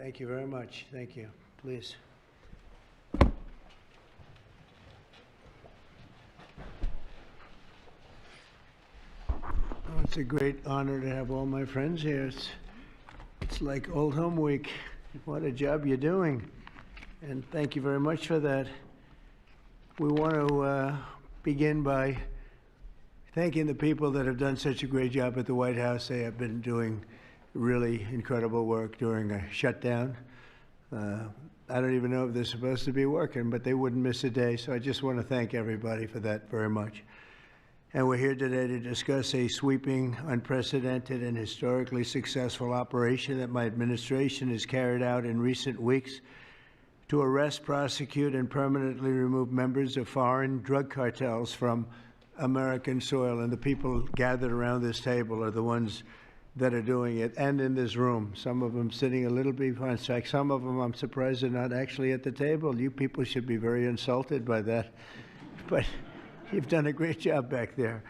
Thank you very much. Thank you. Please. Oh, it's a great honor to have all my friends here. It's like Old Home Week. What a job you're doing. And thank you very much for that. We want to begin by thanking the people that have done such a great job at the White House. They have been doing really incredible work during a shutdown. I don't even know if they're supposed to be working, but they wouldn't miss a day. So I just want to thank everybody for that very much. And we're here today to discuss a sweeping, unprecedented, and historically successful operation that my administration has carried out in recent weeks to arrest, prosecute, and permanently remove members of foreign drug cartels from American soil. And the people gathered around this table are the ones that are doing it, and in this room. Some of them sitting a little behind. In fact, some of them I'm surprised are not actually at the table. You people should be very insulted by that. But you've done a great job back there.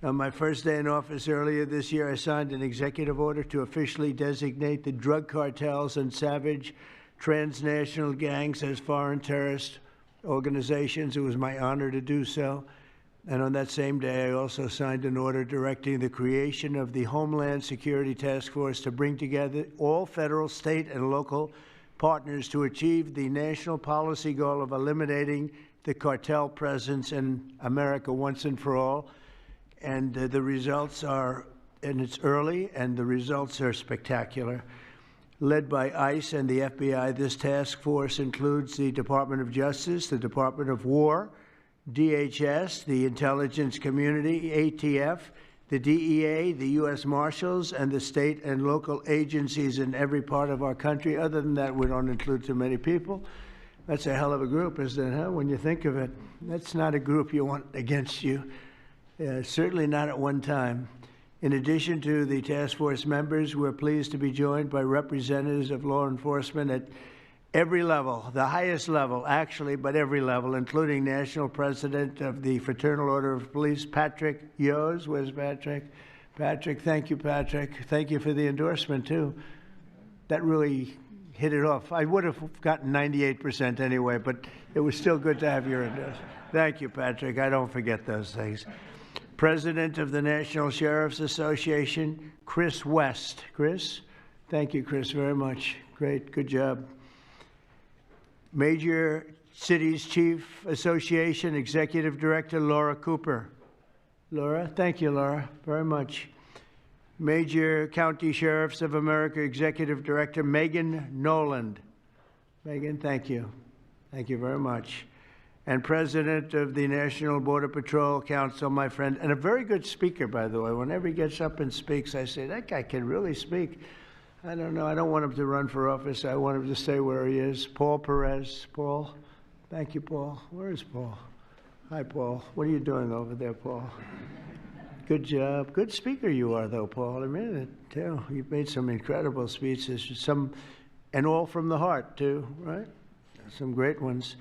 On my first day in office earlier this year, I signed an executive order to officially designate the drug cartels and savage transnational gangs as foreign terrorist organizations. It was my honor to do so. And on that same day, I also signed an order directing the creation of the Homeland Security Task Force to bring together all federal, state, and local partners to achieve the national policy goal of eliminating the cartel presence in America once and for all. And the results are, and it's early, and the results are spectacular. Led by ICE and the FBI, this task force includes the Department of Justice, the Department of War, DHS, the intelligence community, ATF, the DEA, the U.S. Marshals, and the state and local agencies in every part of our country. Other than that, we don't include too many people. That's a hell of a group, isn't it, huh? When you think of it, that's not a group you want against you, certainly not at one time. In addition to the task force members, we're pleased to be joined by representatives of law enforcement at every level, the highest level, actually, but every level, including National President of the Fraternal Order of Police, Patrick Yos. Where's Patrick? Patrick, thank you, Patrick. Thank you for the endorsement, too. That really hit it off. I would have gotten 98% anyway, but it was still good to have your endorsement. Thank you, Patrick. I don't forget those things. President of the National Sheriff's Association, Chris West. Chris? Thank you, Chris, very much. Great. Good job. Major Cities Chief Association Executive Director Laura Cooper. Laura, thank you, Laura, very much. Major County Sheriffs of America Executive Director Megan Noland. Megan, thank you. Thank you very much. And President of the National Border Patrol Council, my friend, and a very good speaker, by the way. Whenever he gets up and speaks, I say, that guy can really speak. I don't know. I don't want him to run for office. I want him to stay where he is. Paul Perez. Paul? Thank you, Paul. Where is Paul? Hi, Paul. What are you doing over there, Paul? Good job. Good speaker you are, though, Paul. I mean it, too. You've made some incredible speeches, and all from the heart, too, right? Some great ones.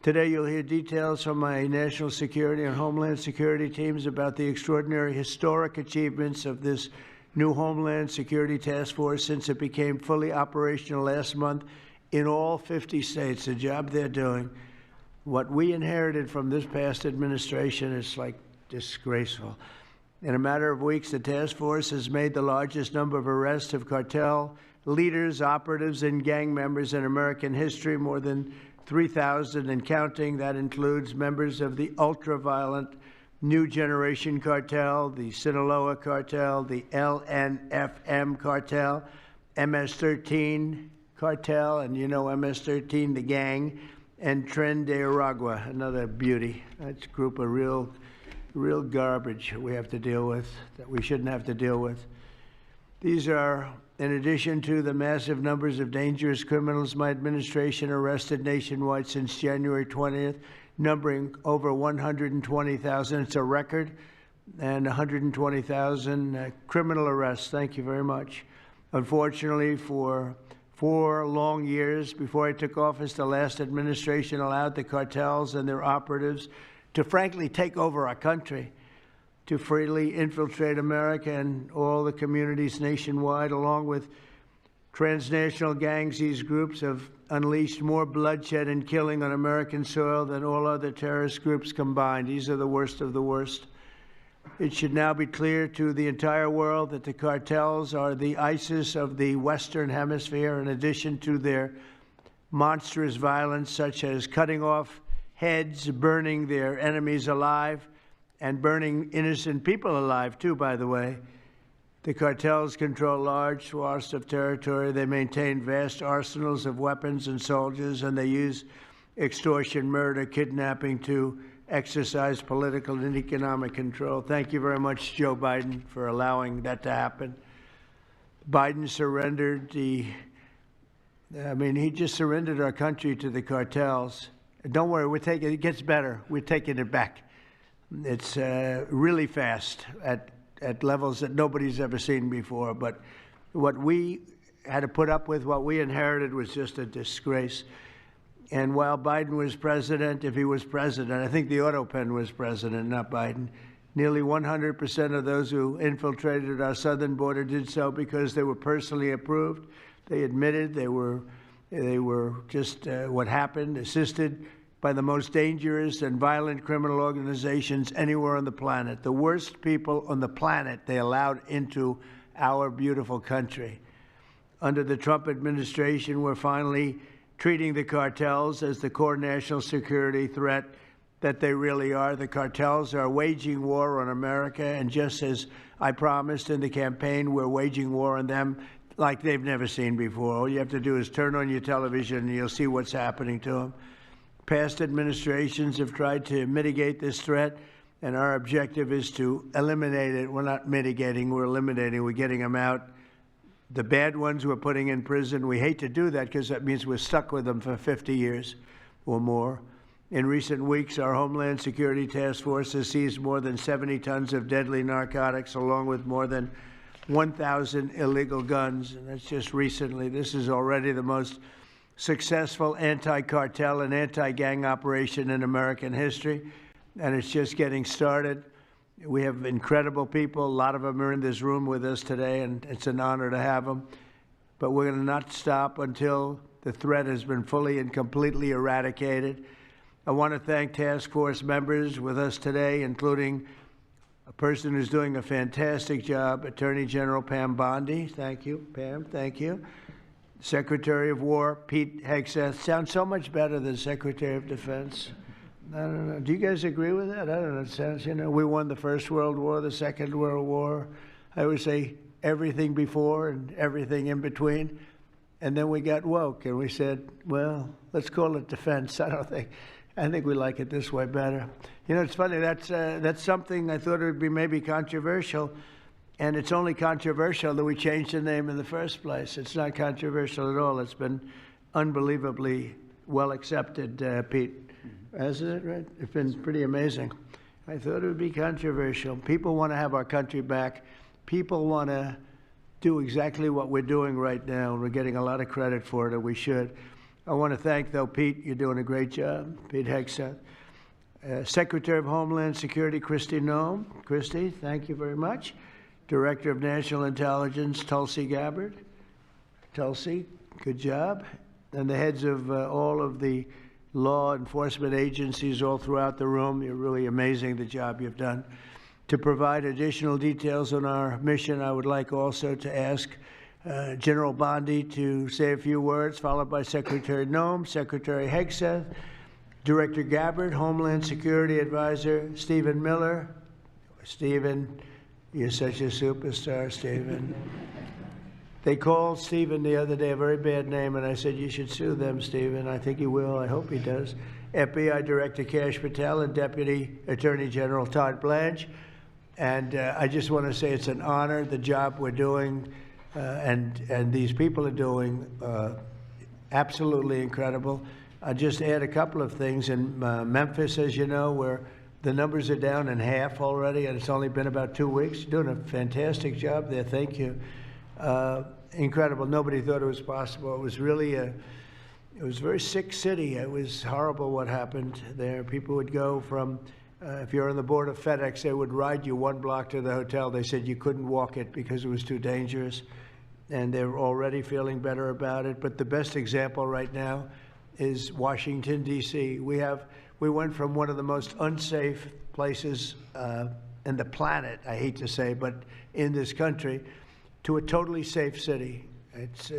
Today, you'll hear details from my national security and homeland security teams about the extraordinary historic achievements of this new Homeland Security Task Force since it became fully operational last month in all 50 states. The job they're doing. What we inherited from this past administration is like disgraceful. In a matter of weeks, the task force has made the largest number of arrests of cartel leaders, operatives, and gang members in American history, more than 3,000 and counting. That includes members of the ultra-violent New Generation Cartel, the Sinaloa Cartel, the LNFM Cartel, MS-13 Cartel, and you know MS-13, the gang, and Tren de Aragua, another beauty. That's a group of real garbage we have to deal with, that we shouldn't have to deal with. These are, in addition to the massive numbers of dangerous criminals my administration arrested nationwide since January 20th, numbering over 120,000. It's a record, and 120,000 criminal arrests. Thank you very much. Unfortunately, for 4 long years before I took office, the last administration allowed the cartels and their operatives to frankly take over our country, to freely infiltrate America and all the communities nationwide, along with Transnational gangs, these groups have unleashed more bloodshed and killing on American soil than all other terrorist groups combined. These are the worst of the worst. It should now be clear to the entire world that the cartels are the ISIS of the Western Hemisphere, in addition to their monstrous violence, such as cutting off heads, burning their enemies alive, and burning innocent people alive, too, by the way. The cartels control large swaths of territory. They maintain vast arsenals of weapons and soldiers, and they use extortion, murder, kidnapping to exercise political and economic control. Thank you very much, Joe Biden, for allowing that to happen. Biden surrendered he just surrendered our country to the cartels. Don't worry, it gets better. We're taking it back. It's really fast at levels that nobody's ever seen before. But what we had to put up with, what we inherited, was just a disgrace. And while Biden was president, if he was president, I think the Autopen was president, not Biden, nearly 100% of those who infiltrated our southern border did so because they were personally approved. They admitted they were just what happened, assisted by the most dangerous and violent criminal organizations anywhere on the planet. The worst people on the planet they allowed into our beautiful country. Under the Trump administration, we're finally treating the cartels as the core national security threat that they really are. The cartels are waging war on America, and just as I promised in the campaign, we're waging war on them like they've never seen before. All you have to do is turn on your television and you'll see what's happening to them. Past administrations have tried to mitigate this threat, and our objective is to eliminate it. We're not mitigating, we're eliminating. We're getting them out. The bad ones we're putting in prison. We hate to do that because that means we're stuck with them for 50 years or more. In recent weeks, our Homeland Security Task Force has seized more than 70 tons of deadly narcotics, along with more than 1,000 illegal guns. And that's just recently. This is already the most successful anti-cartel and anti-gang operation in American history, and it's just getting started. We have incredible people. A lot of them are in this room with us today, and it's an honor to have them. But we're going to not stop until the threat has been fully and completely eradicated. I want to thank task force members with us today, including a person who's doing a fantastic job, Attorney General Pam Bondi. Thank you, Pam. Thank you. Secretary of War Pete Hegseth. Sounds so much better than Secretary of Defense. I don't know. Do you guys agree with that? I don't know. It sounds, we won the First World War, the Second World War. I would say everything before and everything in between. And then we got woke and we said, well, let's call it defense. I think we like it this way better. It's funny. That's something I thought it would be maybe controversial. And it's only controversial that we changed the name in the first place. It's not controversial at all. It's been unbelievably well accepted, Pete. Hasn't it, right? It's been pretty amazing. I thought it would be controversial. People want to have our country back. People want to do exactly what we're doing right now, and we're getting a lot of credit for it, and we should. I want to thank, though, Pete. You're doing a great job, Pete Hegseth. Secretary of Homeland Security, Kristi Noem. Kristi, thank you very much. Director of National Intelligence, Tulsi Gabbard. Tulsi, good job. And the heads of all of the law enforcement agencies all throughout the room. You're really amazing, the job you've done. To provide additional details on our mission, I would like also to ask General Bondi to say a few words, followed by Secretary Noem, Secretary Hegseth, Director Gabbard, Homeland Security Advisor Stephen Miller. Stephen, you're such a superstar, Stephen. They called Stephen the other day a very bad name, and I said, you should sue them, Stephen. I think he will. I hope he does. FBI Director Kash Patel and Deputy Attorney General Todd Blanche. And I just want to say it's an honor, the job we're doing, and these people are doing absolutely incredible. I'll just add a couple of things. In Memphis, as you know, where the numbers are down in half already, and it's only been about 2 weeks. You're doing a fantastic job there. Thank you. Incredible. Nobody thought it was possible. It was really it was a very sick city. It was horrible what happened there. People would go from, if you're on the board of FedEx, they would ride you 1 block to the hotel. They said you couldn't walk it because it was too dangerous. and they're already feeling better about it. But the best example right now is Washington, D.C. We went from one of the most unsafe places in the planet, I hate to say, but in this country, to a totally safe city. It's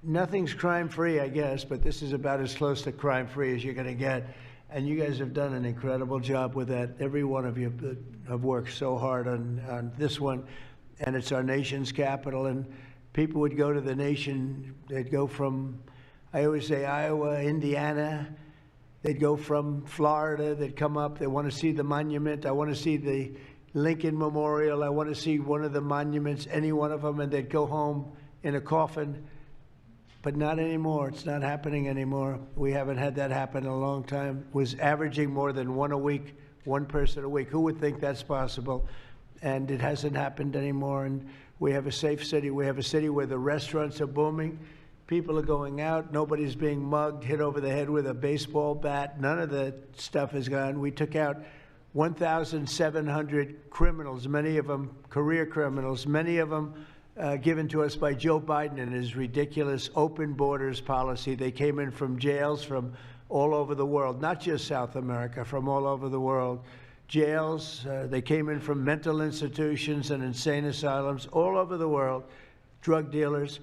nothing's crime-free, I guess, but this is about as close to crime-free as you're going to get. And you guys have done an incredible job with that. Every one of you have worked so hard on this one, and it's our nation's capital. And people would go to the nation, they'd go from, I always say, Iowa, Indiana. They'd go from Florida, they'd come up, they want to see the monument. I want to see the Lincoln Memorial. I want to see one of the monuments, any one of them, and they'd go home in a coffin. But not anymore. It's not happening anymore. We haven't had that happen in a long time. It was averaging more than one a week, one person a week. Who would think that's possible? And it hasn't happened anymore. And we have a safe city. We have a city where the restaurants are booming. People are going out. Nobody's being mugged, hit over the head with a baseball bat. None of the stuff is gone. We took out 1,700 criminals, many of them career criminals, many of them given to us by Joe Biden and his ridiculous open borders policy. They came in from jails from all over the world, not just South America, from all over the world. Jails, they came in from mental institutions and insane asylums all over the world, drug dealers,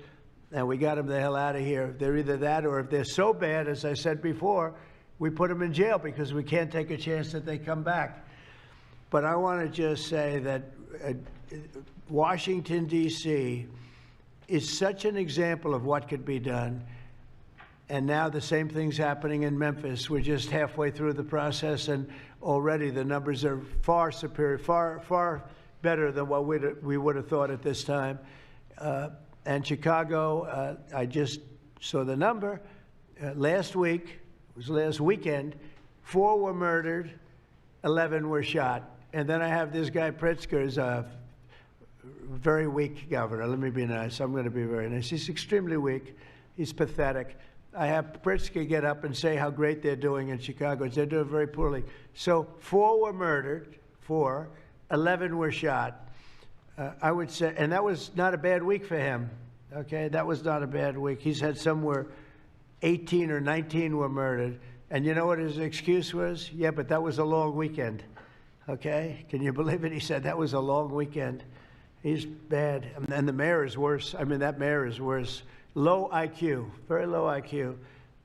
and we got them the hell out of here. They're either that, or if they're so bad, as I said before, we put them in jail because we can't take a chance that they come back. But I want to just say that Washington, D.C. is such an example of what could be done. And now the same thing's happening in Memphis. We're just halfway through the process, and already the numbers are far superior, far better than what we would have thought at this time. And Chicago, I just saw the number. Last week, it was last weekend, 4 were murdered, 11 were shot. And then I have this guy Pritzker, is a very weak governor. Let me be nice. I'm going to be very nice. He's extremely weak. He's pathetic. I have Pritzker get up and say how great they're doing in Chicago. They're doing very poorly. So 4 were murdered, 4, 11 were shot. I would say, and that was not a bad week for him. Okay, that was not a bad week. He's had somewhere 18 or 19 were murdered. And you know what his excuse was? Yeah, but that was a long weekend. Okay, can you believe it? He said that was a long weekend. He's bad. And the mayor is worse. I mean, that mayor is worse. Low IQ, very low IQ.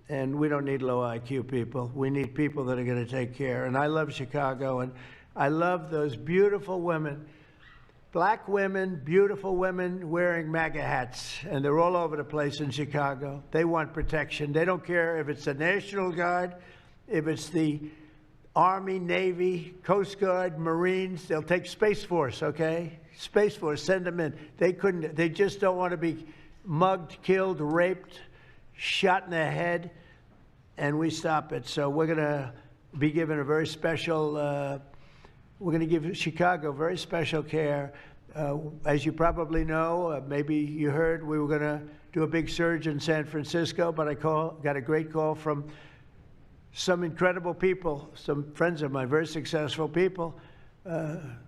And we don't need low IQ people. We need people that are going to take care. And I love Chicago, and I love those beautiful women, black women, beautiful women wearing MAGA hats. And they're all over the place in Chicago. They want protection. They don't care if it's the National Guard, if it's the Army, Navy, Coast Guard, Marines. They'll take Space Force, okay? Space Force, send them in. They just don't want to be mugged, killed, raped, shot in the head, and we stop it. So we're going to be given a very special, we're going to give Chicago very special care. As you probably know, maybe you heard, we were going to do a big surge in San Francisco, but I got a great call from some incredible people, some friends of mine, very successful people.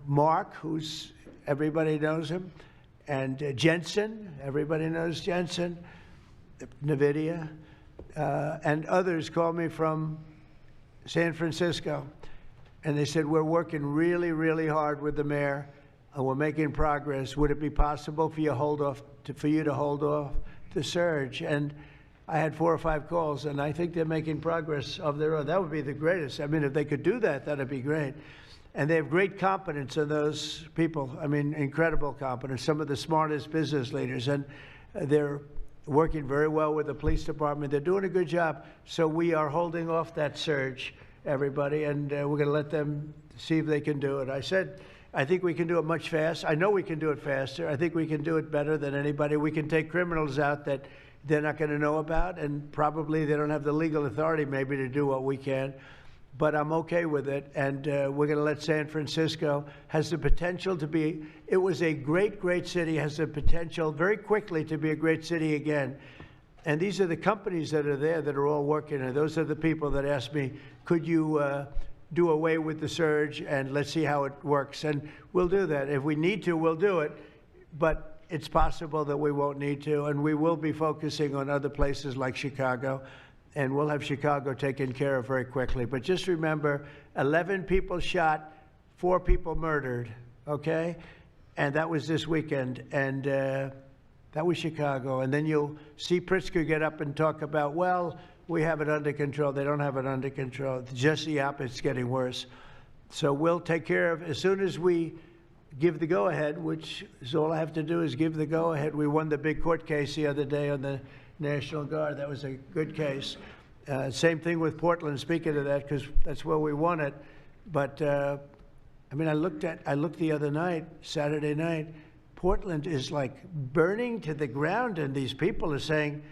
Mark, everybody knows him, and Jensen, everybody knows Jensen, NVIDIA, and others called me from San Francisco, and they said, we're working really, really hard with the mayor, and we're making progress. Would it be possible for you to hold off the surge? And I had 4 or 5 calls, and I think they're making progress of their own. That would be the greatest. I mean, if they could do that, that'd be great. And they have great competence in those people. I mean, incredible competence, some of the smartest business leaders. And they're working very well with the police department. They're doing a good job. So we are holding off that surge, everybody, and we're going to let them see if they can do it. I said, I think we can do it much faster. I know we can do it faster. I think we can do it better than anybody. We can take criminals out that they're not going to know about, and probably they don't have the legal authority maybe to do what we can. But I'm okay with it, and we're going to let San Francisco, has the potential to be, it was a great, great city, has the potential very quickly to be a great city again. And these are the companies that are there that are all working, and those are the people that asked me, could you do away with the surge, and let's see how it works. And we'll do that. If we need to, we'll do it. But it's possible that we won't need to, and we will be focusing on other places like Chicago, and we'll have Chicago taken care of very quickly. But just remember, 11 people shot, 4 people murdered, okay? And that was this weekend, and that was Chicago. And then you'll see Pritzker get up and talk about, well, we have it under control. They don't have it under control. Just the opposite, it's getting worse. So we'll take care of, as soon as we give the go-ahead, which is all I have to do is give the go-ahead. We won the big court case the other day on the National Guard. That was a good case. Same thing with Portland, speaking of that, because that's where we won it. But, I mean, I looked the other night, Saturday night, Portland is like burning to the ground, and these people are saying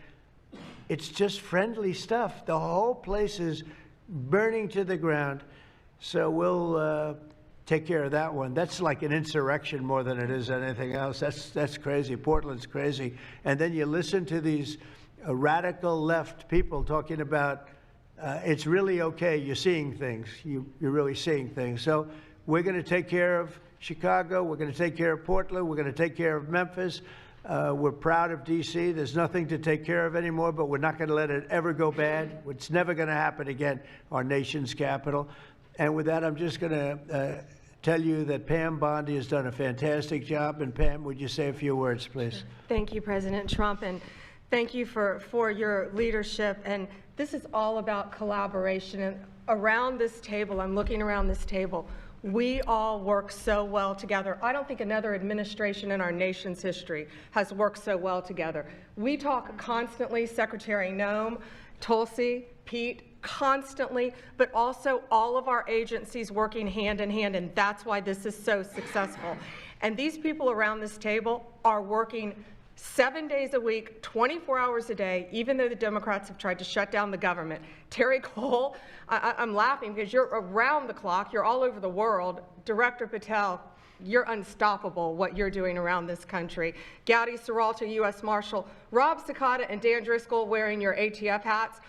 it's just friendly stuff. The whole place is burning to the ground. So we'll take care of that one. That's like an insurrection more than it is anything else. That's crazy. Portland's crazy. And then you listen to these radical left people talking about it's really okay. You're seeing things. You're really seeing things. So we're going to take care of Chicago. We're going to take care of Portland. We're going to take care of Memphis. We're proud of D.C. There's nothing to take care of anymore, but we're not going to let it ever go bad. It's never going to happen again, our nation's capital. And with that, I'm just going to tell you that Pam Bondi has done a fantastic job. And Pam, would you say a few words, please? Thank you, President Trump, and thank you for your leadership. And this is all about collaboration. And around this table, I'm looking around this table, we all work so well together. I don't think another administration in our nation's history has worked so well together. We talk constantly, Secretary Noem, Tulsi, Pete, constantly, but also all of our agencies working hand in hand, and that's why this is so successful. And these people around this table are working 7 days a week, 24 hours a day, even though the Democrats have tried to shut down the government. Terry Cole, I'm laughing because you're around the clock, you're all over the world. Director Patel, you're unstoppable what you're doing around this country. Gowdy Serralta, U.S. Marshal, Rob Sakata and Dan Driscoll wearing your ATF hats.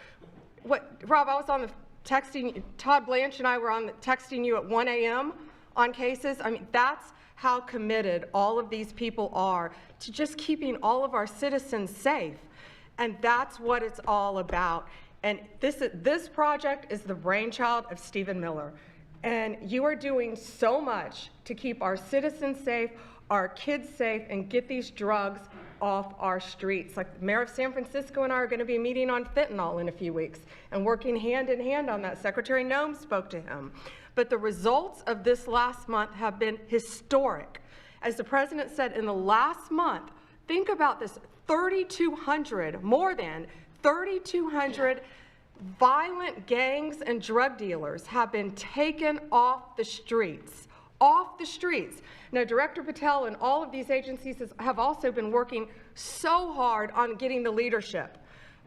Rob, I was on the texting, Todd Blanche and I were on texting you at 1 a.m. on cases. I mean, that's how committed all of these people are to just keeping all of our citizens safe. And that's what it's all about. And this project is the brainchild of Stephen Miller. And you are doing so much to keep our citizens safe, our kids safe, and get these drugs off our streets. Like the mayor of San Francisco and I are going to be meeting on fentanyl in a few weeks and working hand in hand on that. Secretary Noem spoke to him. But the results of this last month have been historic. As the president said, in the last month, think about this, 3,200, more than 3,200 violent gangs and drug dealers have been taken off the streets. Off the streets. Now, Director Patel and all of these agencies have also been working so hard on getting the leadership.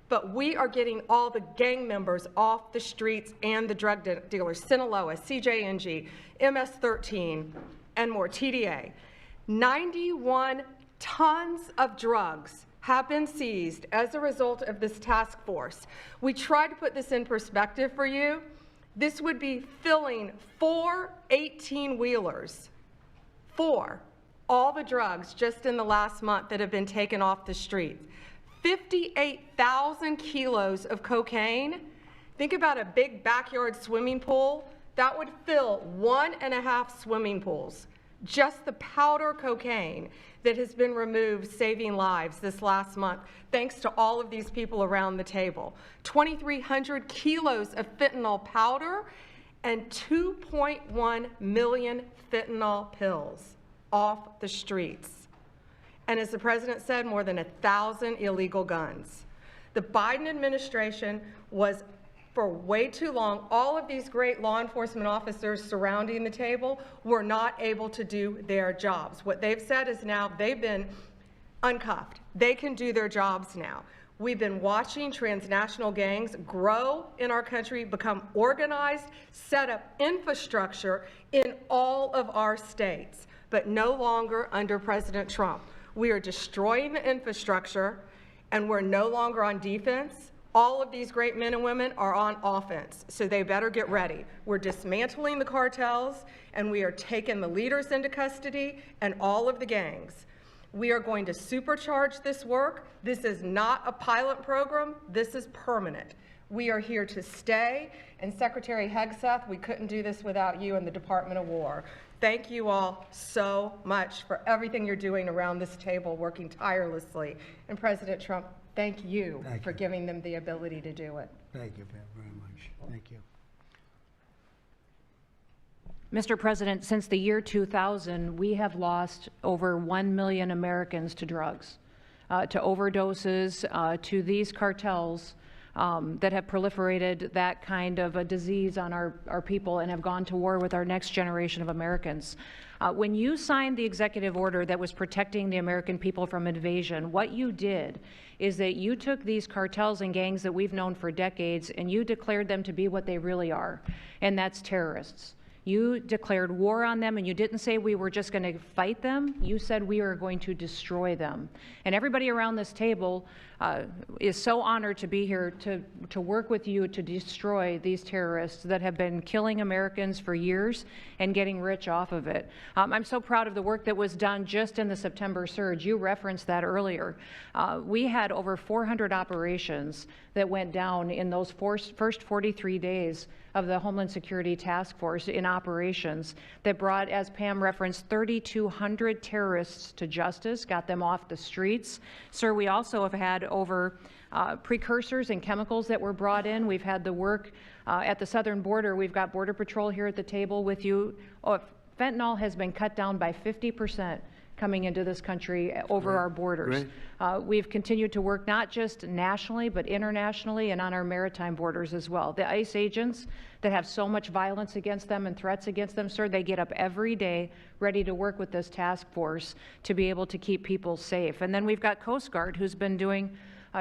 But we are getting all the gang members off the streets and the drug dealers, Sinaloa, CJNG, MS-13, and more, TDA. 91 tons of drugs have been seized as a result of this task force. We tried to put this in perspective for you. This would be filling 4 18-wheelers, 4, all the drugs just in the last month that have been taken off the streets. 58,000 kilos of cocaine. Think about a big backyard swimming pool. That would fill 1.5 swimming pools. Just the powder cocaine that has been removed, saving lives this last month, thanks to all of these people around the table. 2,300 kilos of fentanyl powder and 2.1 million fentanyl pills off the streets. And as the president said, more than 1,000 illegal guns. The Biden administration was, for way too long, all of these great law enforcement officers surrounding the table were not able to do their jobs. What they've said is now they've been uncuffed. They can do their jobs now. We've been watching transnational gangs grow in our country, become organized, set up infrastructure in all of our states, but no longer under President Trump. We are destroying the infrastructure, and we're no longer on defense. All of these great men and women are on offense, so they better get ready. We're dismantling the cartels, and we are taking the leaders into custody and all of the gangs. We are going to supercharge this work. This is not a pilot program. This is permanent. We are here to stay. And Secretary Hegseth, we couldn't do this without you and the Department of War. Thank you all so much for everything you're doing around this table, working tirelessly. And President Trump, thank you for giving them the ability to do it. Thank you very much. Thank you. Mr. President, since the year 2000, we have lost over 1 million Americans to drugs, to overdoses, to these cartels that have proliferated that kind of a disease on our people and have gone to war with our next generation of Americans. When you signed the executive order that was protecting the American people from invasion, what you did is that you took these cartels and gangs that we've known for decades and you declared them to be what they really are, and that's terrorists. You declared war on them, and you didn't say we were just going to fight them. You said we are going to destroy them. And everybody around this table is so honored to be here to work with you to destroy these terrorists that have been killing Americans for years and getting rich off of it. I'm so proud of the work that was done just in the September surge. You referenced that earlier. We had over 400 operations that went down in those first 43 days of the Homeland Security Task Force in operations that brought, as Pam referenced, 3,200 terrorists to justice, got them off the streets. Sir, we also have had over precursors and chemicals that were brought in. We've had the work at the southern border. We've got Border Patrol here at the table with you. Fentanyl has been cut down by 50% coming into this country over our borders. We've continued to work not just nationally, but internationally and on our maritime borders as well. The ICE agents that have so much violence against them and threats against them, sir, they get up every day ready to work with this task force to be able to keep people safe. And then we've got Coast Guard, who's been doing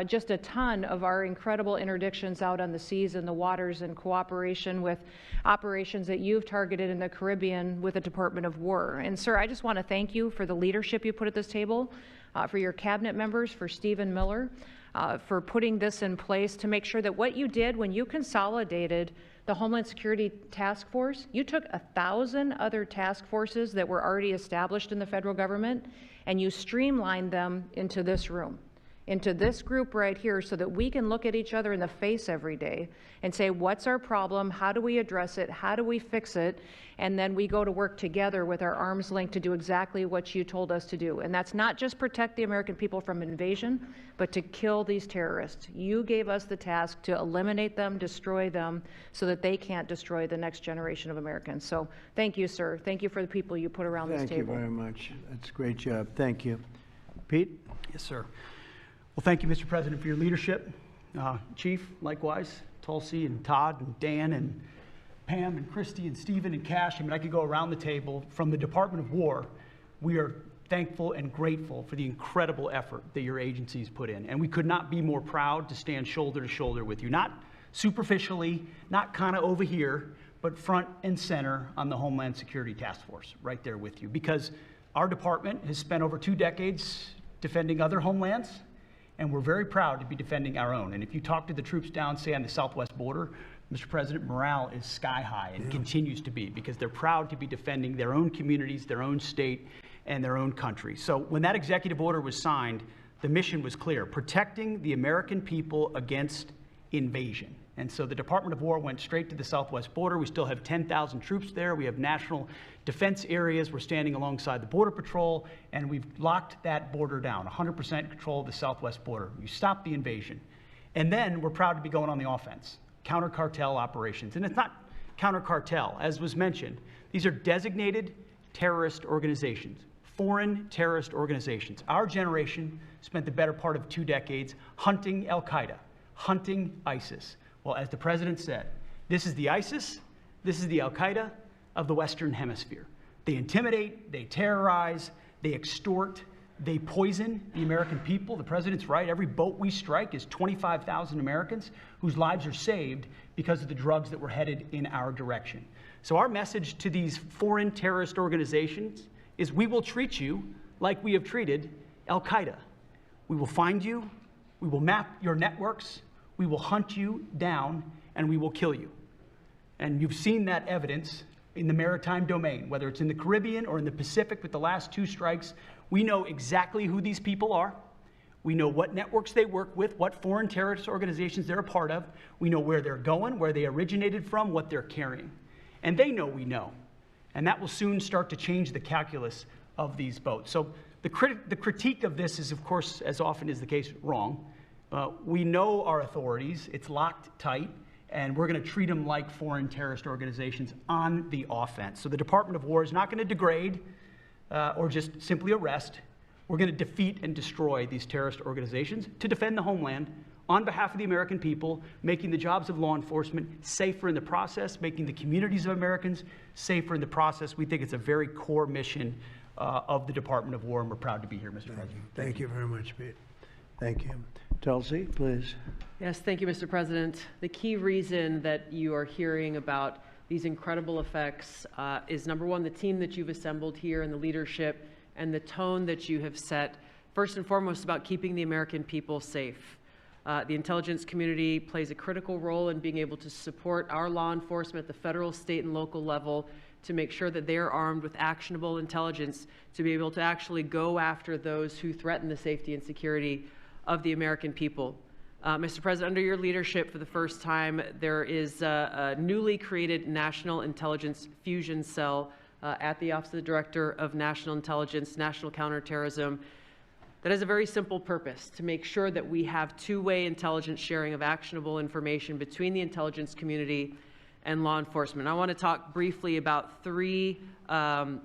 just a ton of our incredible interdictions out on the seas and the waters in cooperation with operations that you've targeted in the Caribbean with the Department of War. And sir, I just want to thank you for the leadership you put at this table, for your cabinet members, for Stephen Miller, for putting this in place to make sure that what you did when you consolidated the Homeland Security Task Force, you took 1,000 other task forces that were already established in the federal government and you streamlined them into this room, into this group right here, so that we can look at each other in the face every day and say, what's our problem? How do we address it? How do we fix it? And then we go to work together with our arms linked to do exactly what you told us to do. And that's not just protect the American people from invasion, but to kill these terrorists. You gave us the task to eliminate them, destroy them, so that they can't destroy the next generation of Americans. So thank you, sir. Thank you for the people you put around this table. Thank you very much. That's a great job. Thank you. Pete? Yes, sir. Well, thank you, Mr. President, for your leadership. Chief, likewise, Tulsi and Todd and Dan and Pam and Christy and Stephen and Cash. I mean, I could go around the table. From the Department of War, we are thankful and grateful for the incredible effort that your agencies put in. And we could not be more proud to stand shoulder to shoulder with you, not superficially, not kind of over here, but front and center on the Homeland Security Task Force, right there with you. Because our department has spent over 2 decades defending other homelands, and we're very proud to be defending our own. And if you talk to the troops down, say, on the southwest border, Mr. President, morale is sky high and continues to be, because they're proud to be defending their own communities, their own state, and their own country. So when that executive order was signed, the mission was clear: protecting the American people against invasion. And so the Department of War went straight to the southwest border. We still have 10,000 troops there. We have national defense areas. We're standing alongside the Border Patrol, and we've locked that border down, 100% control of the southwest border. You stopped the invasion. And then we're proud to be going on the offense, counter-cartel operations. And it's not counter-cartel, as was mentioned. These are designated terrorist organizations, foreign terrorist organizations. Our generation spent the better part of 2 decades hunting Al-Qaeda, hunting ISIS. Well, as the president said, this is the ISIS, this is the Al-Qaeda of the Western Hemisphere. They intimidate, they terrorize, they extort, they poison the American people. The president's right. Every boat we strike is 25,000 Americans whose lives are saved because of the drugs that were headed in our direction. So our message to these foreign terrorist organizations is, we will treat you like we have treated Al-Qaeda. We will find you, we will map your networks, we will hunt you down, and we will kill you. And you've seen that evidence in the maritime domain, whether it's in the Caribbean or in the Pacific with the last 2 strikes. We know exactly who these people are. We know what networks they work with, what foreign terrorist organizations they're a part of. We know where they're going, where they originated from, what they're carrying. And they know we know. And that will soon start to change the calculus of these boats. So the critique of this is, of course, as often is the case, wrong. We know our authorities. It's locked tight. And we're going to treat them like foreign terrorist organizations on the offense. So the Department of War is not going to degrade or just simply arrest. We're going to defeat and destroy these terrorist organizations to defend the homeland on behalf of the American people, making the jobs of law enforcement safer in the process, making the communities of Americans safer in the process. We think it's a very core mission of the Department of War, and we're proud to be here, Mr. President. Thank you very much, Pete. Thank you. Tulsi, please. Yes, thank you, Mr. President. The key reason that you are hearing about these incredible effects is, number one, the team that you've assembled here and the leadership and the tone that you have set, first and foremost, about keeping the American people safe. The intelligence community plays a critical role in being able to support our law enforcement at the federal, state, and local level to make sure that they're armed with actionable intelligence to be able to actually go after those who threaten the safety and security of the American people. Mr. President, under your leadership, for the first time, there is a newly created National Intelligence Fusion Cell at the Office of the Director of National Intelligence, National Counterterrorism, that has a very simple purpose: to make sure that we have two-way intelligence sharing of actionable information between the intelligence community and law enforcement. I want to talk briefly about three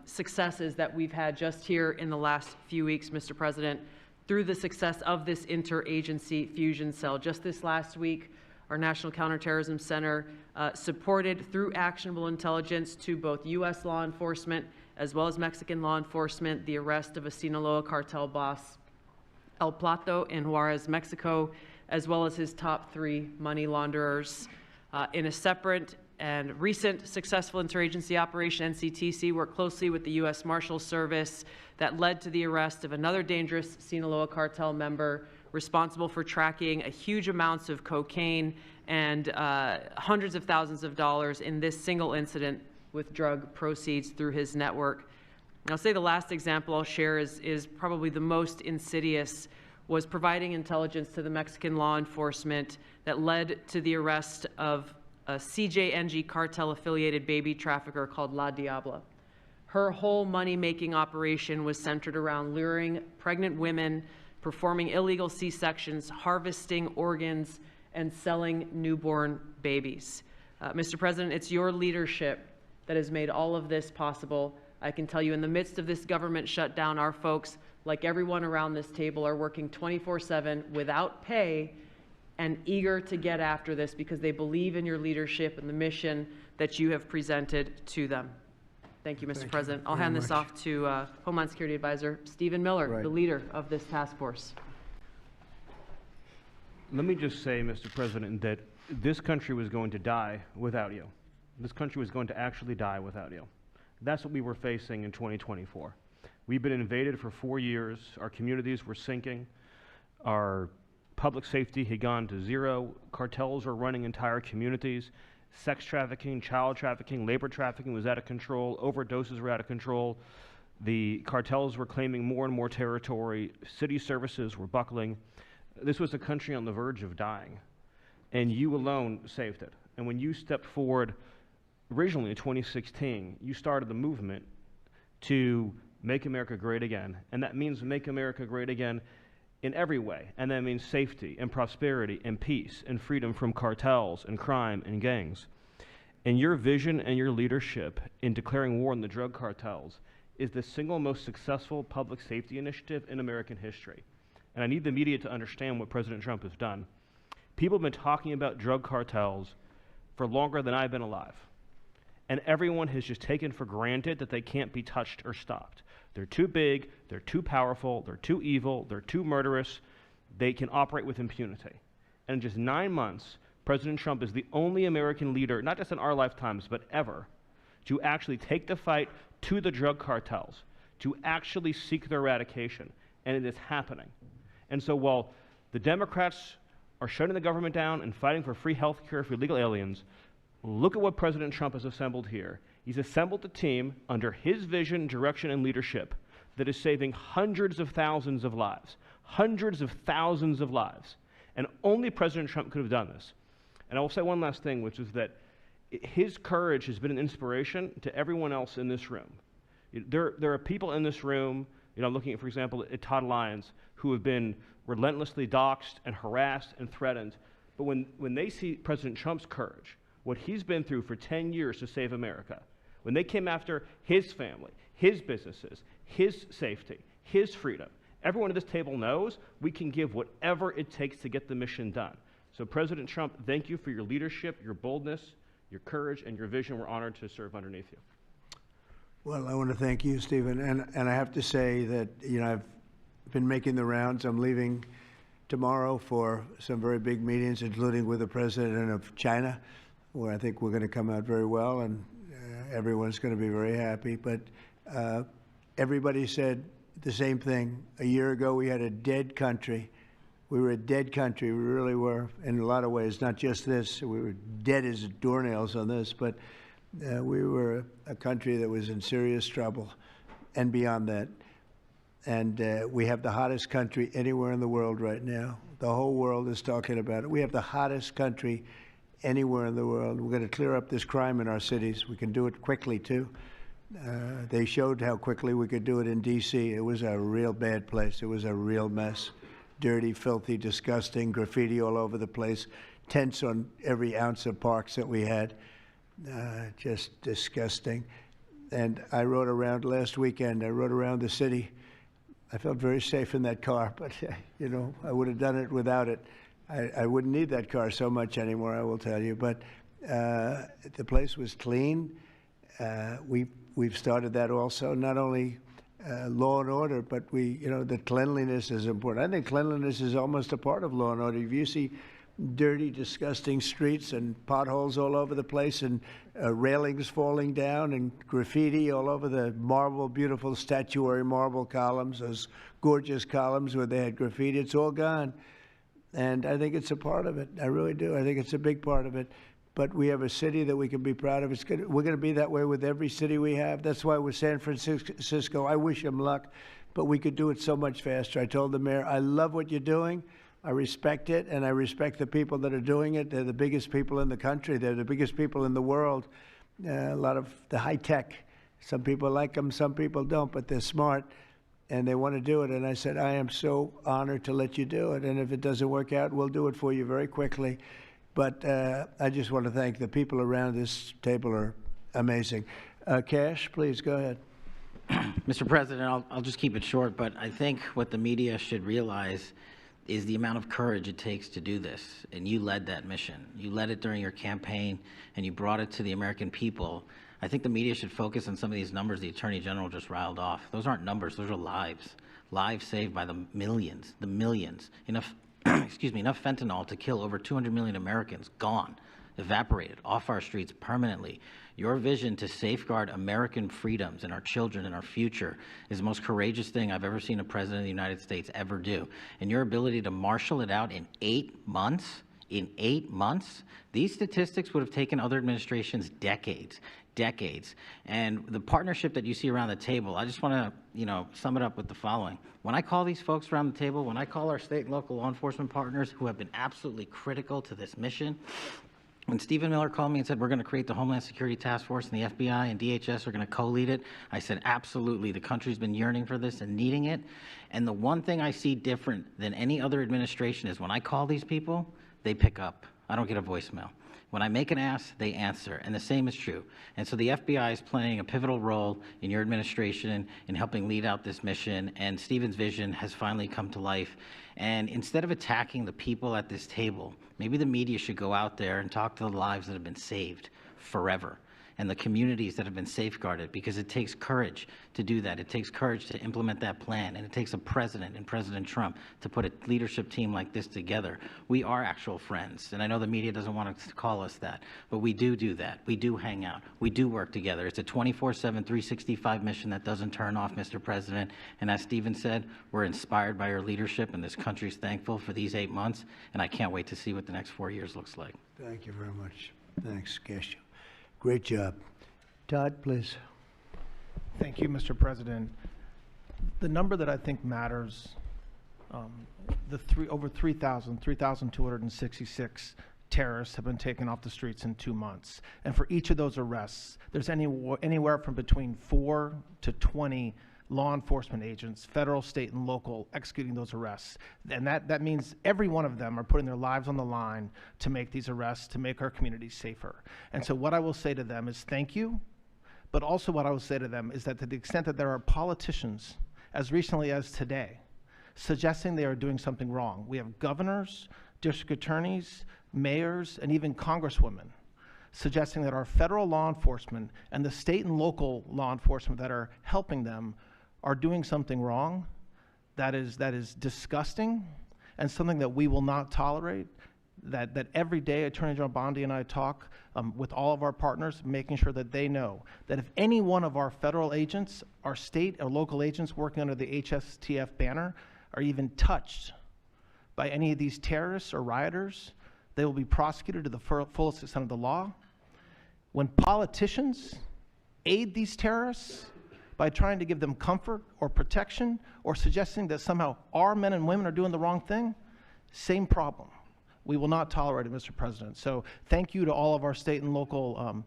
successes that we've had just here in the last few weeks, Mr. President, through the success of this interagency fusion cell. Just this last week, our National Counterterrorism Center supported, through actionable intelligence to both U.S. law enforcement as well as Mexican law enforcement, the arrest of a Sinaloa cartel boss, El Plato, in Juarez, Mexico, as well as his top 3 money launderers. In a separate and recent successful interagency operation, NCTC worked closely with the U.S. Marshals Service that led to the arrest of another dangerous Sinaloa cartel member responsible for tracking a huge amounts of cocaine and hundreds of thousands of dollars in this single incident with drug proceeds through his network. And I'll say the last example I'll share is probably the most insidious, was providing intelligence to the Mexican law enforcement that led to the arrest of a CJNG cartel-affiliated baby trafficker called La Diabla. Her whole money-making operation was centered around luring pregnant women, performing illegal C-sections, harvesting organs, and selling newborn babies. Mr. President, it's your leadership that has made all of this possible. I can tell you, in the midst of this government shutdown, our folks, like everyone around this table, are working 24/7 without pay and eager to get after this because they believe in your leadership and the mission that you have presented to them. Thank you, Mr. President. I'll hand this off to Homeland Security Advisor Stephen Miller, the leader of this task force. Let me just say, Mr. President, that this country was going to die without you. This country was going to actually die without you. That's what we were facing in 2024. We've been invaded for 4 years. Our communities were sinking. Our public safety had gone to zero. Cartels were running entire communities. Sex trafficking, child trafficking, labor trafficking was out of control. Overdoses were out of control. The cartels were claiming more and more territory. City services were buckling. This was a country on the verge of dying, and you alone saved it. And when you stepped forward originally in 2016, you started the movement to make America great again. And that means make America great again in every way. And that means safety and prosperity and peace and freedom from cartels and crime and gangs. And your vision and your leadership in declaring war on the drug cartels is the single most successful public safety initiative in American history. And I need the media to understand what President Trump has done. People have been talking about drug cartels for longer than I've been alive. And everyone has just taken for granted that they can't be touched or stopped. They're too big, they're too powerful, they're too evil, they're too murderous. They can operate with impunity. And in just 9 months, President Trump is the only American leader, not just in our lifetimes, but ever, to actually take the fight to the drug cartels, to actually seek their eradication. And it is happening. And so while the Democrats are shutting the government down and fighting for free health care for illegal aliens, look at what President Trump has assembled here. He's assembled a team under his vision, direction, and leadership that is saving hundreds of thousands of lives, hundreds of thousands of lives. And only President Trump could have done this. And I will say one last thing, which is that his courage has been an inspiration to everyone else in this room. There are people in this room, looking at, for example, at Todd Lyons, who have been relentlessly doxxed and harassed and threatened. But when they see President Trump's courage, what he's been through for 10 years to save America, when they came after his family, his businesses, his safety, his freedom, everyone at this table knows we can give whatever it takes to get the mission done. So President Trump, thank you for your leadership, your boldness, your courage, and your vision. We're honored to serve underneath you. Well, I want to thank you, Stephen. And I have to say that, I've been making the rounds. I'm leaving tomorrow for some very big meetings, including with the president of China, where I think we're going to come out very well, and everyone's going to be very happy. But everybody said the same thing. A year ago, we had a dead country. We were a dead country. We really were, in a lot of ways, not just this. We were dead as doornails on this, but we were a country that was in serious trouble and beyond that. And we have the hottest country anywhere in the world right now. The whole world is talking about it. We have the hottest country anywhere in the world. We're going to clear up this crime in our cities. We can do it quickly, too. They showed how quickly we could do it in D.C. It was a real bad place. It was a real mess. Dirty, filthy, disgusting, graffiti all over the place, tents on every ounce of parks that we had. Just disgusting. And I rode around last weekend. I rode around the city. I felt very safe in that car, but, I would have done it without it. I wouldn't need that car so much anymore, I will tell you. But the place was clean. We've started that also, not only law and order, but the cleanliness is important. I think cleanliness is almost a part of law and order. If you see dirty, disgusting streets and potholes all over the place and railings falling down and graffiti all over the marble, beautiful statuary marble columns, those gorgeous columns where they had graffiti, it's all gone. And I think it's a part of it. I really do. I think it's a big part of it. But we have a city that we can be proud of. We're going to be that way with every city we have. That's why with San Francisco, I wish them luck, but we could do it so much faster. I told the mayor, I love what you're doing. I respect it, and I respect the people that are doing it. They're the biggest people in the country. They're the biggest people in the world. A lot of the high tech. Some people like them, some people don't, but they're smart, and they want to do it. And I said, I am so honored to let you do it, and if it doesn't work out, we'll do it for you very quickly. But I just want to thank the people around this table are amazing. Kash, please go ahead. Mr. President, I'll just keep it short, but I think what the media should realize is the amount of courage it takes to do this. And you led that mission. You led it during your campaign, and you brought it to the American people. I think the media should focus on some of these numbers the Attorney General just riled off. Those aren't numbers, those are lives. Lives saved by the millions. Enough fentanyl to kill over 200 million Americans, gone, evaporated off our streets permanently. Your vision to safeguard American freedoms and our children and our future is the most courageous thing I've ever seen a president of the United States ever do. And your ability to marshal it out in 8 months, these statistics would have taken other administrations decades. And the partnership that you see around the table, I just want to, sum it up with the following. When I call these folks around the table, when I call our state and local law enforcement partners who have been absolutely critical to this mission, when Stephen Miller called me and said, we're going to create the Homeland Security Task Force and the FBI and DHS are going to co-lead it, I said, absolutely. The country's been yearning for this and needing it. And the one thing I see different than any other administration is when I call these people, they pick up. I don't get a voicemail. When I make an ask, they answer, and the same is true. And so the FBI is playing a pivotal role in your administration in helping lead out this mission, and Stephen's vision has finally come to life. And instead of attacking the people at this table, maybe the media should go out there and talk to the lives that have been saved forever and the communities that have been safeguarded, because it takes courage to do that. It takes courage to implement that plan, and it takes a president and President Trump to put a leadership team like this together. We are actual friends, and I know the media doesn't want to call us that, but we do that. We do hang out. We do work together. It's a 24/7, 365 mission that doesn't turn off, Mr. President. And as Stephen said, we're inspired by your leadership, and this country's thankful for these 8 months, and I can't wait to see what the next 4 years looks like. Thank you very much. Thanks, Kash. Great job. Todd, please. Thank you, Mr. President. The number that I think matters, over 3,266 terrorists have been taken off the streets in 2 months. And for each of those arrests, there's anywhere from between 4 to 20 law enforcement agents, federal, state, and local, executing those arrests. And that means every one of them are putting their lives on the line to make these arrests, to make our communities safer. And so what I will say to them is thank you, but also what I will say to them is that to the extent that there are politicians, as recently as today, suggesting they are doing something wrong. We have governors, district attorneys, mayors, and even congresswomen suggesting that our federal law enforcement and the state and local law enforcement that are helping them are doing something wrong. That is disgusting and something that we will not tolerate. That every day Attorney General Bondi and I talk with all of our partners, making sure that they know that if any one of our federal agents, our state or local agents working under the HSTF banner are even touched by any of these terrorists or rioters, they will be prosecuted to the fullest extent of the law. When politicians aid these terrorists by trying to give them comfort or protection or suggesting that somehow our men and women are doing the wrong thing, same problem. We will not tolerate it, Mr. President. So thank you to all of our state and local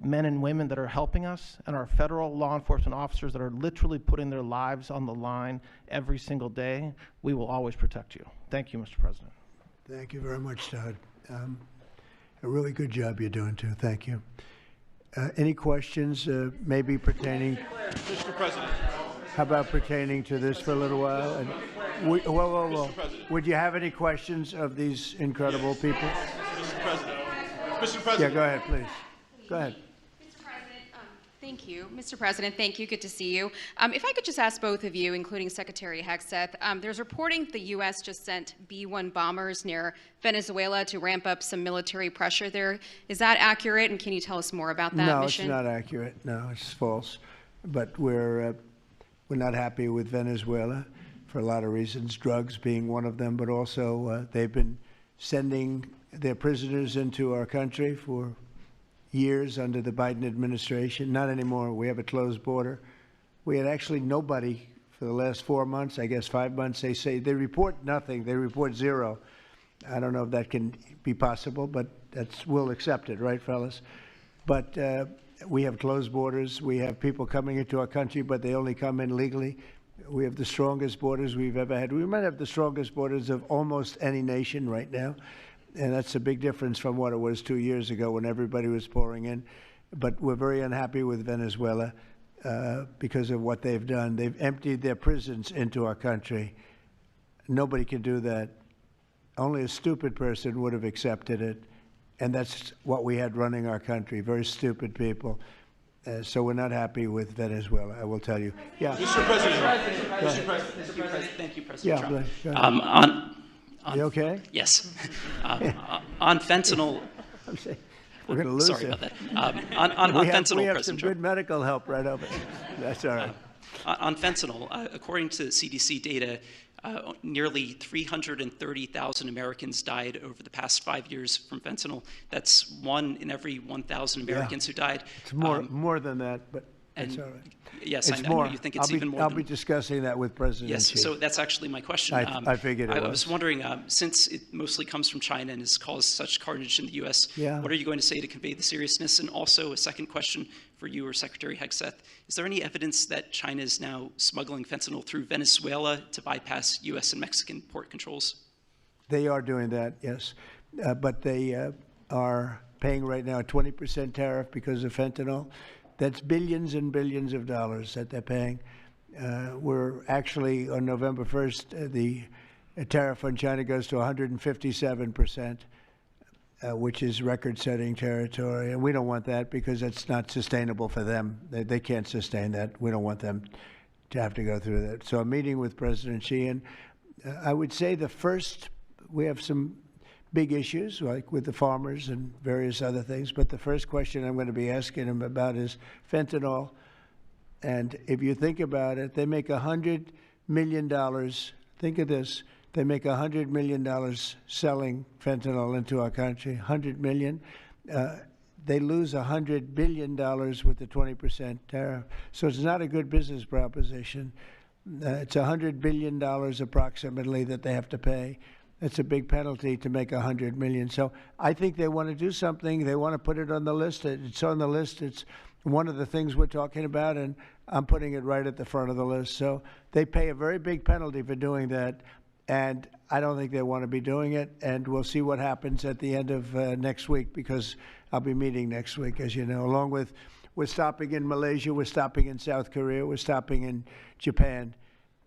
men and women that are helping us, and our federal law enforcement officers that are literally putting their lives on the line every single day. We will always protect you. Thank you, Mr. President. Thank you very much, Todd. A really good job you're doing, too. Thank you. Any questions maybe pertaining? Mr. President. How about pertaining to this for a little while? And whoa. Would you have any questions of these incredible people? Mr. President. Mr. President. Yeah, go ahead, please. Go ahead. Mr. President, thank you. Mr. President, thank you. Good to see you. If I could just ask both of you, including Secretary Hegseth, there's reporting the U.S. just sent B-1 bombers near Venezuela to ramp up some military pressure there. Is that accurate, and can you tell us more about that mission? No, it's not accurate. No, it's false. But we're not happy with Venezuela for a lot of reasons, drugs being one of them, but also they've been sending their prisoners into our country for years under the Biden administration. Not anymore. We have a closed border. We had actually nobody for the last 4 months, I guess 5 months. They say they report nothing. They report zero. I don't know if that can be possible, but we'll accept it, right, fellas? But we have closed borders. We have people coming into our country, but they only come in legally. We have the strongest borders we've ever had. We might have the strongest borders of almost any nation right now. And that's a big difference from what it was 2 years ago when everybody was pouring in. But we're very unhappy with Venezuela because of what they've done. They've emptied their prisons into our country. Nobody can do that. Only a stupid person would have accepted it. And that's what we had running our country, very stupid people. So we're not happy with Venezuela, I will tell you. Yeah. Mr. President. Mr. President. Thank you, President Trump. You okay? Yes. On fentanyl. We're going to lose Sorry it. about that. On fentanyl, we have President some Trump. good medical help right over there. That's all right. On fentanyl, according to CDC data, nearly 330,000 Americans died over the past 5 years from fentanyl. That's 1 in every 1,000 Americans who died. It's more than that, but that's all right. Yes, It's I more. know you think it's even more. I'll be discussing that with President Yes, Xi. so that's actually my question. I figured it I was. was wondering, since it mostly comes from China and has caused such carnage in the U.S., Yeah. what are you going to say to convey the seriousness? And also a second question for you or Secretary Hegseth. Is there any evidence that China is now smuggling fentanyl through Venezuela to bypass U.S. and Mexican port controls? They are doing that, yes. But they are paying right now a 20% tariff because of fentanyl. That's billions and billions of dollars that they're paying. We're actually, on November 1st, the tariff on China goes to 157%, which is record-setting territory. And we don't want that because it's not sustainable for them. They can't sustain that. We don't want them to have to go through that. So I'm meeting with President Xi, and I would say we have some big issues, like with the farmers and various other things. But the first question I'm going to be asking him about is fentanyl. And if you think about it, they make $100 million. Think of this. They make $100 million selling fentanyl into our country, $100 million. They lose $100 billion with the 20% tariff. So it's not a good business proposition. It's $100 billion approximately that they have to pay. That's a big penalty to make $100 million. So I think they want to do something. They want to put it on the list. It's on the list. It's one of the things we're talking about, and I'm putting it right at the front of the list. So they pay a very big penalty for doing that, and I don't think they want to be doing it. And we'll see what happens at the end of next week, because I'll be meeting next week, as you know, along with we're stopping in Malaysia, we're stopping in South Korea, we're stopping in Japan.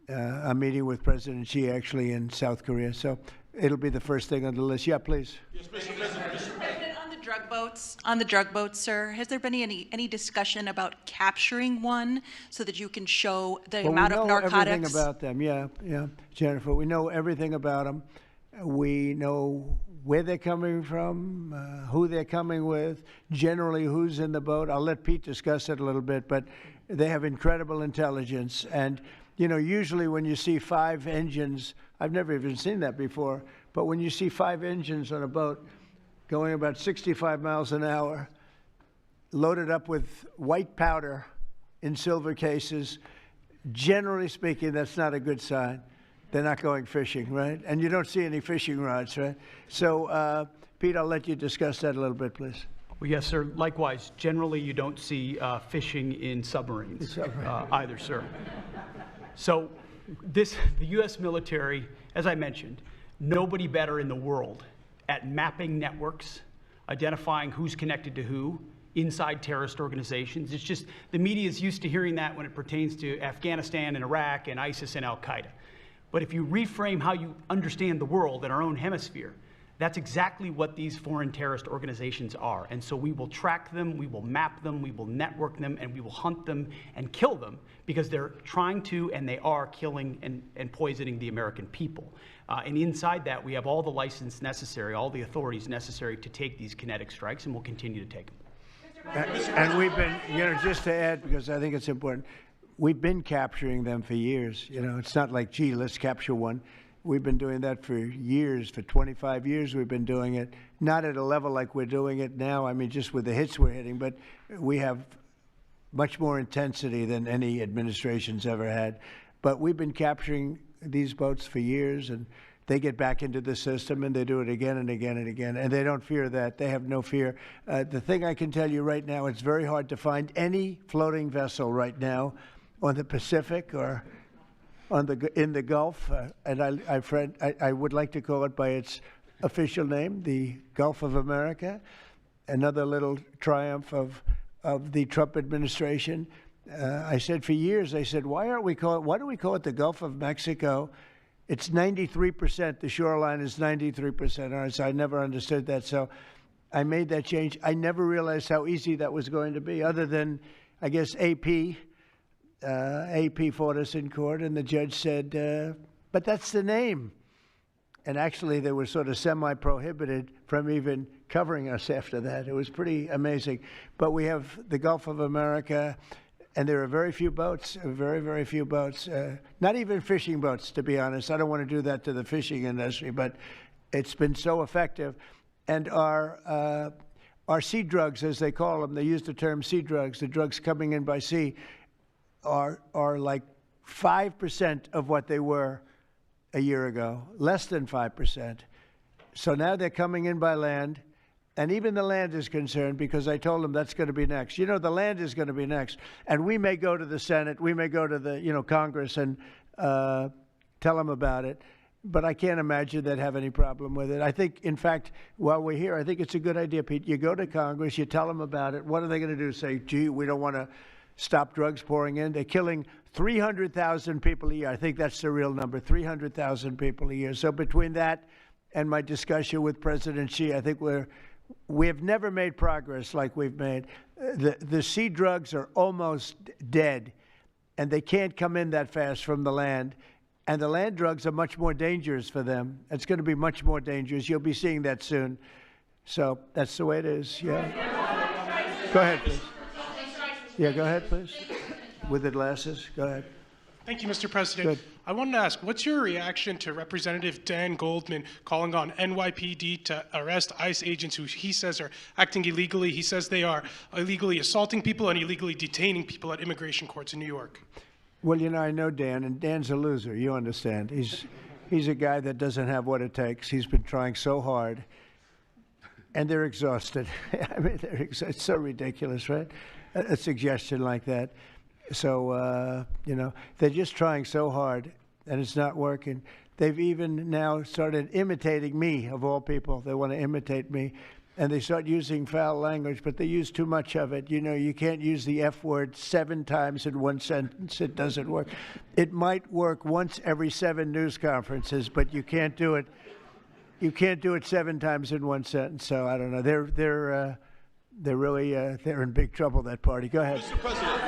I'm meeting with President Xi actually in South Korea. So it'll be the first thing on the list. Yeah, please. Yes, Mr. President. Mr. President, on the drug boats, sir, has there been any discussion about capturing one so that you can show the amount of narcotics? We know everything about them. Yeah, Jennifer. We know everything about them. We know where they're coming from, who they're coming with, generally who's in the boat. I'll let Pete discuss it a little bit, but they have incredible intelligence. And, you know, usually when you see 5 engines, I've never even seen that before, but when you see 5 engines on a boat going about 65 miles an hour, loaded up with white powder in silver cases, generally speaking, that's not a good sign. They're not going fishing, right? And you don't see any fishing rods, right? So, Pete, I'll let you discuss that a little bit, please. Well, yes, sir. Likewise, generally you don't see fishing in submarines either, sir. So the U.S. military, as I mentioned, nobody better in the world at mapping networks, identifying who's connected to who, inside terrorist organizations. It's just the media is used to hearing that when it pertains to Afghanistan and Iraq and ISIS and Al-Qaeda. But if you reframe how you understand the world in our own hemisphere, that's exactly what these foreign terrorist organizations are. And so we will track them, we will map them, we will network them, and we will hunt them and kill them because they're trying to and they are killing and poisoning the American people. And inside that, we have all the license necessary, all the authorities necessary to take these kinetic strikes, and we'll continue to take them. And we've been, you know, just to add, because I think it's important, we've been capturing them for years. You know, it's not like, gee, let's capture one. We've been doing that for years. For 25 years, we've been doing it. Not at a level like we're doing it now. I mean, just with the hits we're hitting, but we have much more intensity than any administration's ever had. But we've been capturing these boats for years, and they get back into the system, and they do it again and again and again, and they don't fear that. They have no fear. The thing I can tell you right now, it's very hard to find any floating vessel right now on the Pacific or in the Gulf, and I would like to call it by its official name, the Gulf of America, another little triumph of the Trump administration. I said for years, I said, why do we call it the Gulf of Mexico? It's 93%, the shoreline is 93% ours. I never understood that, so I made that change. I never realized how easy that was going to be, other than, I guess, AP fought us in court, and the judge said, but that's the name. And actually, they were sort of semi-prohibited from even covering us after that. It was pretty amazing. But we have the Gulf of America, and there are very few boats, very, very few boats, not even fishing boats, to be honest. I don't want to do that to the fishing industry, but it's been so effective. And our sea drugs, as they call them, they use the term sea drugs, the drugs coming in by sea, are like 5% of what they were a year ago, less than 5%. So now they're coming in by land, and even the land is concerned, because I told them that's going to be next. You know, the land is going to be next. And we may go to the Senate, we may go to the, you know, Congress and tell them about it, but I can't imagine they'd have any problem with it. I think, in fact, while we're here, I think it's a good idea, Pete. You go to Congress, you tell them about it. What are they going to do? Say, gee, we don't want to stop drugs pouring in. They're killing 300,000 people a year. I think that's the real number, 300,000 people a year. So between that and my discussion with President Xi, I think we have never made progress like we've made. The sea drugs are almost dead, and they can't come in that fast from the land. And the land drugs are much more dangerous for them. It's going to be much more dangerous. You'll be seeing that soon. So that's the way it is, yeah. Go ahead, please. Yeah, go ahead, please. With the glasses, go ahead. Thank you, Mr. President. Good. I wanted to ask, what's your reaction to Representative Dan Goldman calling on NYPD to arrest ICE agents who he says are acting illegally? He says they are illegally assaulting people and illegally detaining people at immigration courts in New York. Well, you know, I know Dan, and Dan's a loser. You understand. He's a guy that doesn't have what it takes. He's been trying so hard, and they're exhausted. I mean, it's so ridiculous, right? A suggestion like that. So, you know, they're just trying so hard, and it's not working. They've even now started imitating me, of all people. They want to imitate me. And they start using foul language, but they use too much of it. You know, you can't use the F word 7 times in one sentence. It doesn't work. It might work once every 7 news conferences, but you can't do it. You can't do it 7 times in one sentence. So I don't know. They're really they're in big trouble. That party. Go ahead. Mr. President.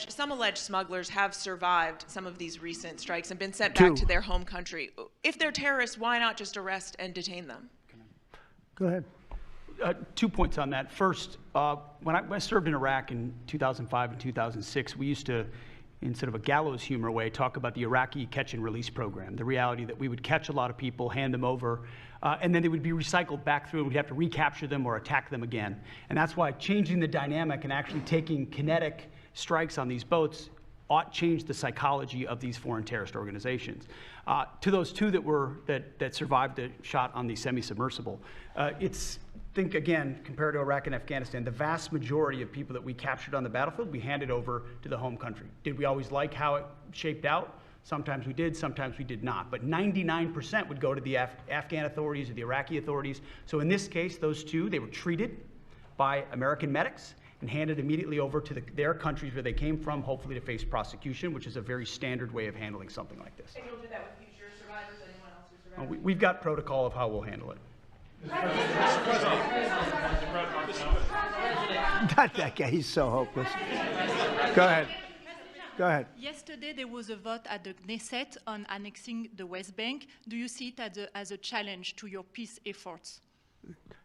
Some alleged smugglers have survived some of these recent strikes and been sent back to their home country. If they're terrorists, why not just arrest and detain them? Go ahead. 2 points on that. First, when I served in Iraq in 2005 and 2006, we used to, in sort of a gallows humor way, talk about the Iraqi catch and release program, the reality that we would catch a lot of people, hand them over, and then they would be recycled back through, and we'd have to recapture them or attack them again. And that's why changing the dynamic and actually taking kinetic strikes on these boats ought change the psychology of these foreign terrorist organizations. To those 2 that survived the shot on the semi-submersible, think again, compared to Iraq and Afghanistan, the vast majority of people that we captured on the battlefield, we handed over to the home country. Did we always like how it shaped out? Sometimes we did, sometimes we did not. But 99% would go to the Afghan authorities or the Iraqi authorities. So in this case, those 2, they were treated by American medics and handed immediately over to their countries where they came from, hopefully to face prosecution, which is a very standard way of handling something like this. And you'll do that with future survivors, anyone else who survived? We've got protocol of how we'll handle it. Mr. President. Not that guy. He's so hopeless. Go ahead. Go ahead. Yesterday, there was a vote at the Knesset on annexing the West Bank. Do you see it as a challenge to your peace efforts?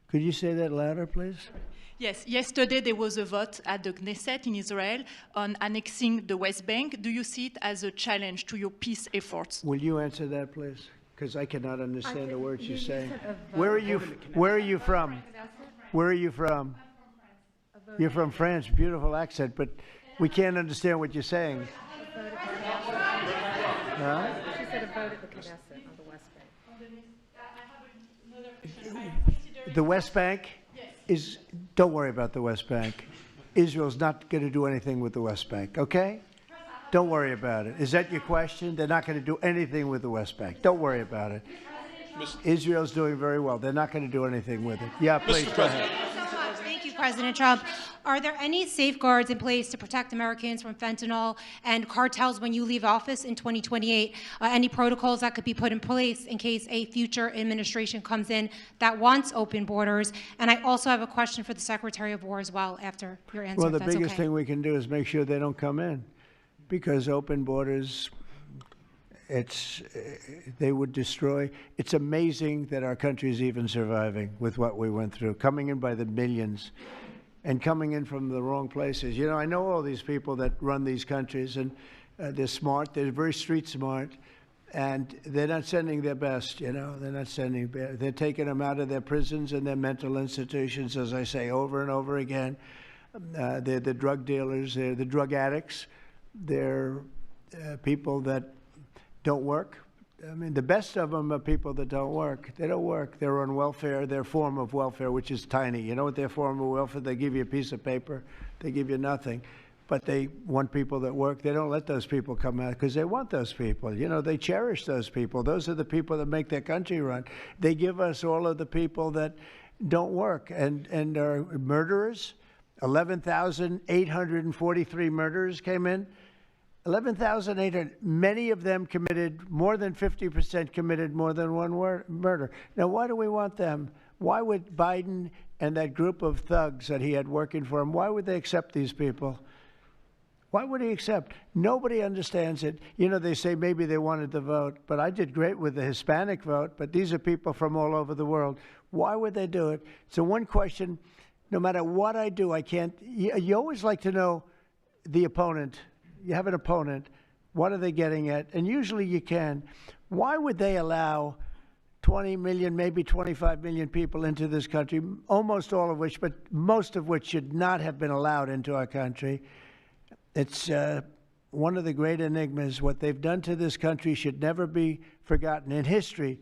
Could you say that louder, please? Yes, yesterday there was a vote at the Knesset in Israel on annexing the West Bank. Do you see it as a challenge to your peace efforts? Will you answer that, please? Because I cannot understand the words you say. Where are you from? Where are you from? You're from France. Beautiful accent, but we can't understand what you're saying. Huh? She said a vote at the Knesset on the West Bank. The West Bank is, don't worry about the West Bank. Israel's not going to do anything with the West Bank, okay? Don't worry about it. Is that your question? They're not going to do anything with the West Bank. Don't worry about it. Israel's doing very well. They're not going to do anything with it. Yeah, please, go ahead. Thank you, President Trump. Are there any safeguards in place to protect Americans from fentanyl and cartels when you leave office in 2028? Any protocols that could be put in place in case a future administration comes in that wants open borders? And I also have a question for the Secretary of War as well after your answer. Well, the biggest thing we can do is make sure they don't come in, because open borders, they would destroy. It's amazing that our country is even surviving with what we went through, coming in by the millions and coming in from the wrong places. You know, I know all these people that run these countries, and they're smart. They're very street smart, and they're not sending their best, you know. They're not sending, they're taking them out of their prisons and their mental institutions, as I say over and over again. They're the drug dealers. They're the drug addicts. They're people that don't work. I mean, the best of them are people that don't work. They don't work. They're on welfare, their form of welfare, which is tiny. You know what their form of welfare? They give you a piece of paper. They give you nothing. But they want people that work. They don't let those people come out because they want those people. You know, they cherish those people. Those are the people that make their country run. They give us all of the people that don't work and are murderers. 11,843 murderers came in. 11,800, many of them committed, more than 50% committed more than one murder. Now, why do we want them? Why would Biden and that group of thugs that he had working for him, why would they accept these people? Why would he accept? Nobody understands it. You know, they say maybe they wanted the vote, but I did great with the Hispanic vote, but these are people from all over the world. Why would they do it? So one question, no matter what I do, I can't, you always like to know the opponent. You have an opponent, what are they getting at? And usually you can. Why would they allow 20 million, maybe 25 million people into this country, almost all of which, but most of which should not have been allowed into our country? It's one of the great enigmas. What they've done to this country should never be forgotten. In history,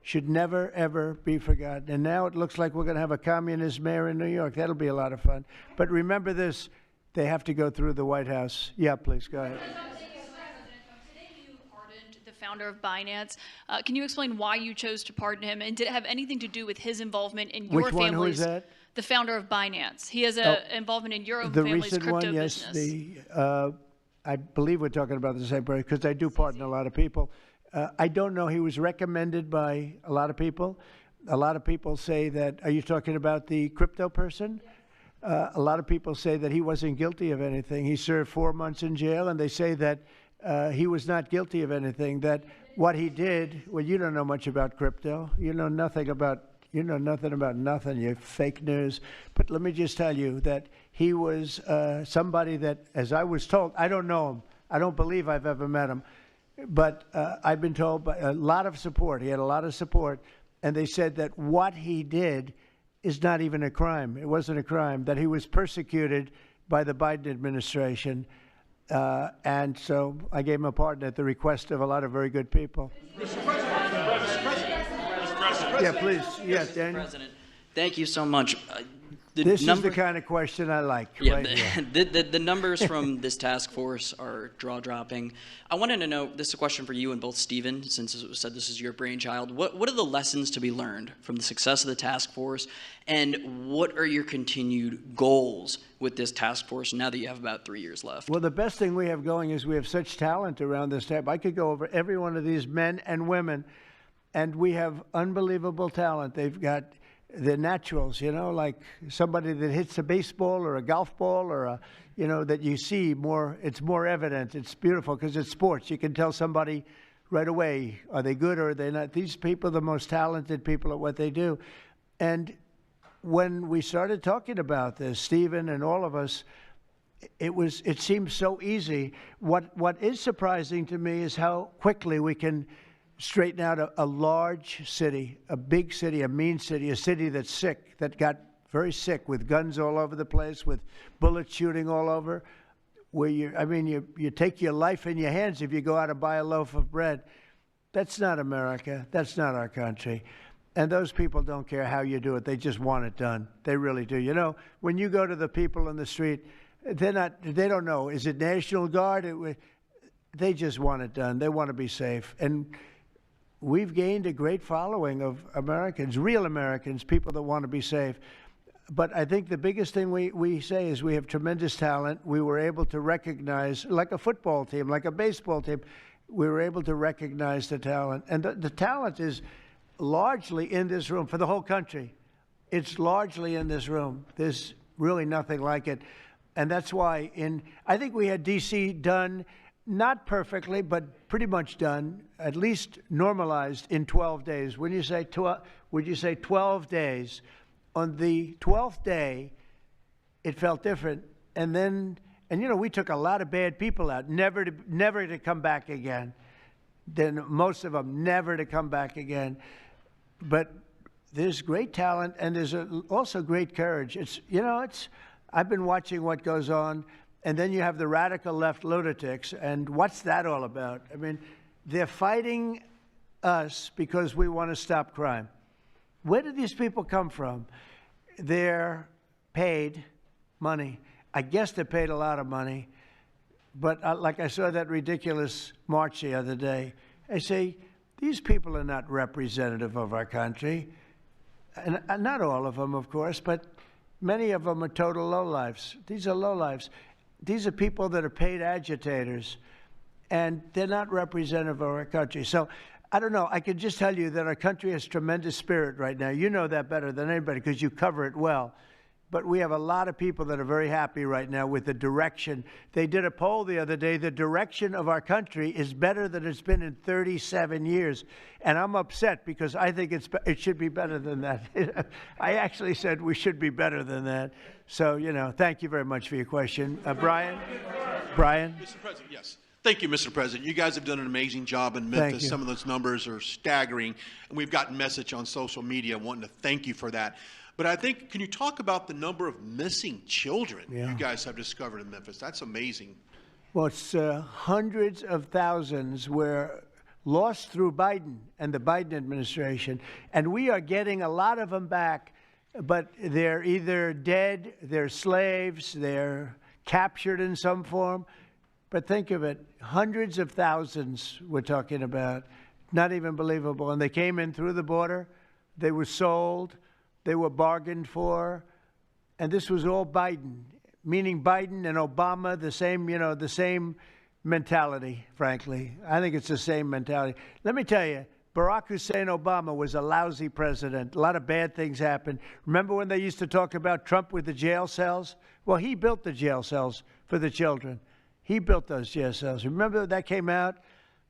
should never, ever be forgotten. And now it looks like we're going to have a communist mayor in New York. That'll be a lot of fun. But remember this, they have to go through the White House. Yeah, please, go ahead. The founder of Binance. Can you explain why you chose to pardon him, and did it have anything to do with his involvement in your Which one? family's? Who is that? The founder of Binance. He has a involvement in your own The family's recent crypto one, yes. business. I believe we're talking about the same person because I do pardon a lot of people. I don't know. He was recommended by a lot of people. A lot of people say that. Are you talking about the crypto person? A lot of people say that he wasn't guilty of anything. He served 4 months in jail, and they say that he was not guilty of anything. That what he did. Well, you don't know much about crypto. You know nothing about. You know nothing about nothing. You're fake news. But let me just tell you that he was somebody that, as I was told, I don't know him. I don't believe I've ever met him. But I've been told by a lot of support. He had a lot of support. And they said that what he did is not even a crime. It wasn't a crime. That he was persecuted by the Biden administration. And so I gave him a pardon at the request of a lot of very good people. Mr. President. Yeah, please. Yes, Daniel. President, thank you so much. This is the kind of question I like. Yeah, right here. the numbers from this task force are jaw-dropping. I wanted to know, this is a question for you and both Stephen, since it was said this is your brainchild. What are the lessons to be learned from the success of the task force, and what are your continued goals with this task force now that you have about 3 years left? Well, the best thing we have going is we have such talent around this table. I could go over every one of these men and women, and we have unbelievable talent. They've got the naturals, you know, like somebody that hits a baseball or a golf ball or a, you know, that you see more, it's more evident. It's beautiful because it's sports. You can tell somebody right away, are they good or are they not? These people are the most talented people at what they do. And when we started talking about this, Stephen and all of us, it seemed so easy. What is surprising to me is how quickly we can straighten out a large city, a big city, a mean city, a city that's sick, that got very sick with guns all over the place, with bullets shooting all over, where you take your life in your hands if you go out and buy a loaf of bread. That's not America. That's not our country. And those people don't care how you do it. They just want it done. They really do. You know, when you go to the people in the street, they don't know. Is it National Guard? They just want it done. They want to be safe. And we've gained a great following of Americans, real Americans, people that want to be safe. But I think the biggest thing we say is we have tremendous talent. We were able to recognize, like a football team, like a baseball team, we were able to recognize the talent. And the talent is largely in this room for the whole country. It's largely in this room. There's really nothing like it. And that's why I think we had D.C. done, not perfectly, but pretty much done, at least normalized in 12 days. Would you say 12 days? On the 12th day, it felt different. And you know, we took a lot of bad people out, never to come back again. Then most of them never to come back again. But there's great talent, and there's also great courage. I've been watching what goes on. And then you have the radical left lunatics, and what's that all about? I mean, they're fighting us because we want to stop crime. Where do these people come from? They're paid money. I guess they're paid a lot of money. But like I saw that ridiculous march the other day, I say, these people are not representative of our country. And not all of them, of course, but many of them are total lowlifes. These are lowlifes. These are people that are paid agitators, and they're not representative of our country. So I don't know. I can just tell you that our country has tremendous spirit right now. You know that better than anybody because you cover it well. But we have a lot of people that are very happy right now with the direction. They did a poll the other day. The direction of our country is better than it's been in 37 years. And I'm upset because I think it should be better than that. I actually said we should be better than that. So, you know, thank you very much for your question. Brian? Mr. President, yes. Thank you, Mr. President. You guys have done an amazing job in Memphis. Some of those numbers are staggering. And we've gotten message on social media wanting to thank you for that. But I think, can you talk about the number of missing children you guys have discovered in Memphis? That's amazing. Well, it's hundreds of thousands were lost through Biden and the Biden administration, and we are getting a lot of them back, but they're either dead, they're slaves, they're captured in some form. But think of it, hundreds of thousands we're talking about, not even believable. And they came in through the border, they were sold, they were bargained for, and this was all Biden, meaning Biden and Obama, the same, the same mentality, frankly. I think it's the same mentality. Let me tell you, Barack Hussein Obama was a lousy president. A lot of bad things happened. Remember when they used to talk about Trump with the jail cells? Well, he built the jail cells for the children. He built those jail cells. Remember that came out?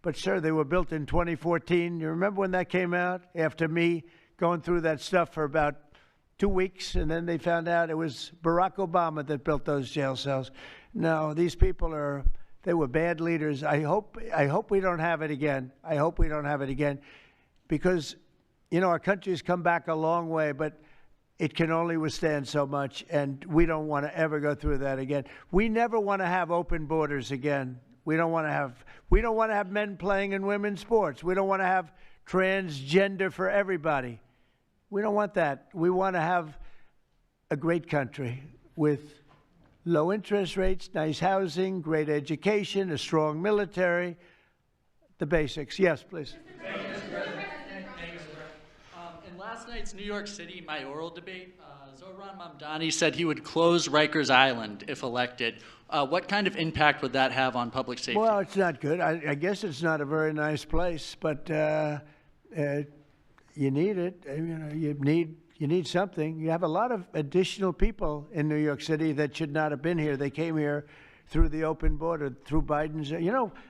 But, sir, they were built in 2014. You remember when that came out? After me going through that stuff for about 2 weeks, and then they found out it was Barack Obama that built those jail cells. No, these people they were bad leaders. I hope we don't have it again. I hope we don't have it again because, our country's come back a long way, but it can only withstand so much, and we don't want to ever go through that again. We never want to have open borders again. We don't want to have men playing in women's sports. We don't want to have transgender for everybody. We don't want that. We want to have a great country with low interest rates, nice housing, great education, a strong military, the basics. Yes, please. In last night's New York City mayoral debate, Zohran Mamdani said he would close Rikers Island if elected. What kind of impact would that have on public safety? Well, it's not good. I guess it's not a very nice place, but you need it. You need something. You have a lot of additional people in New York City that should not have been here. They came here through the open border, through Biden's.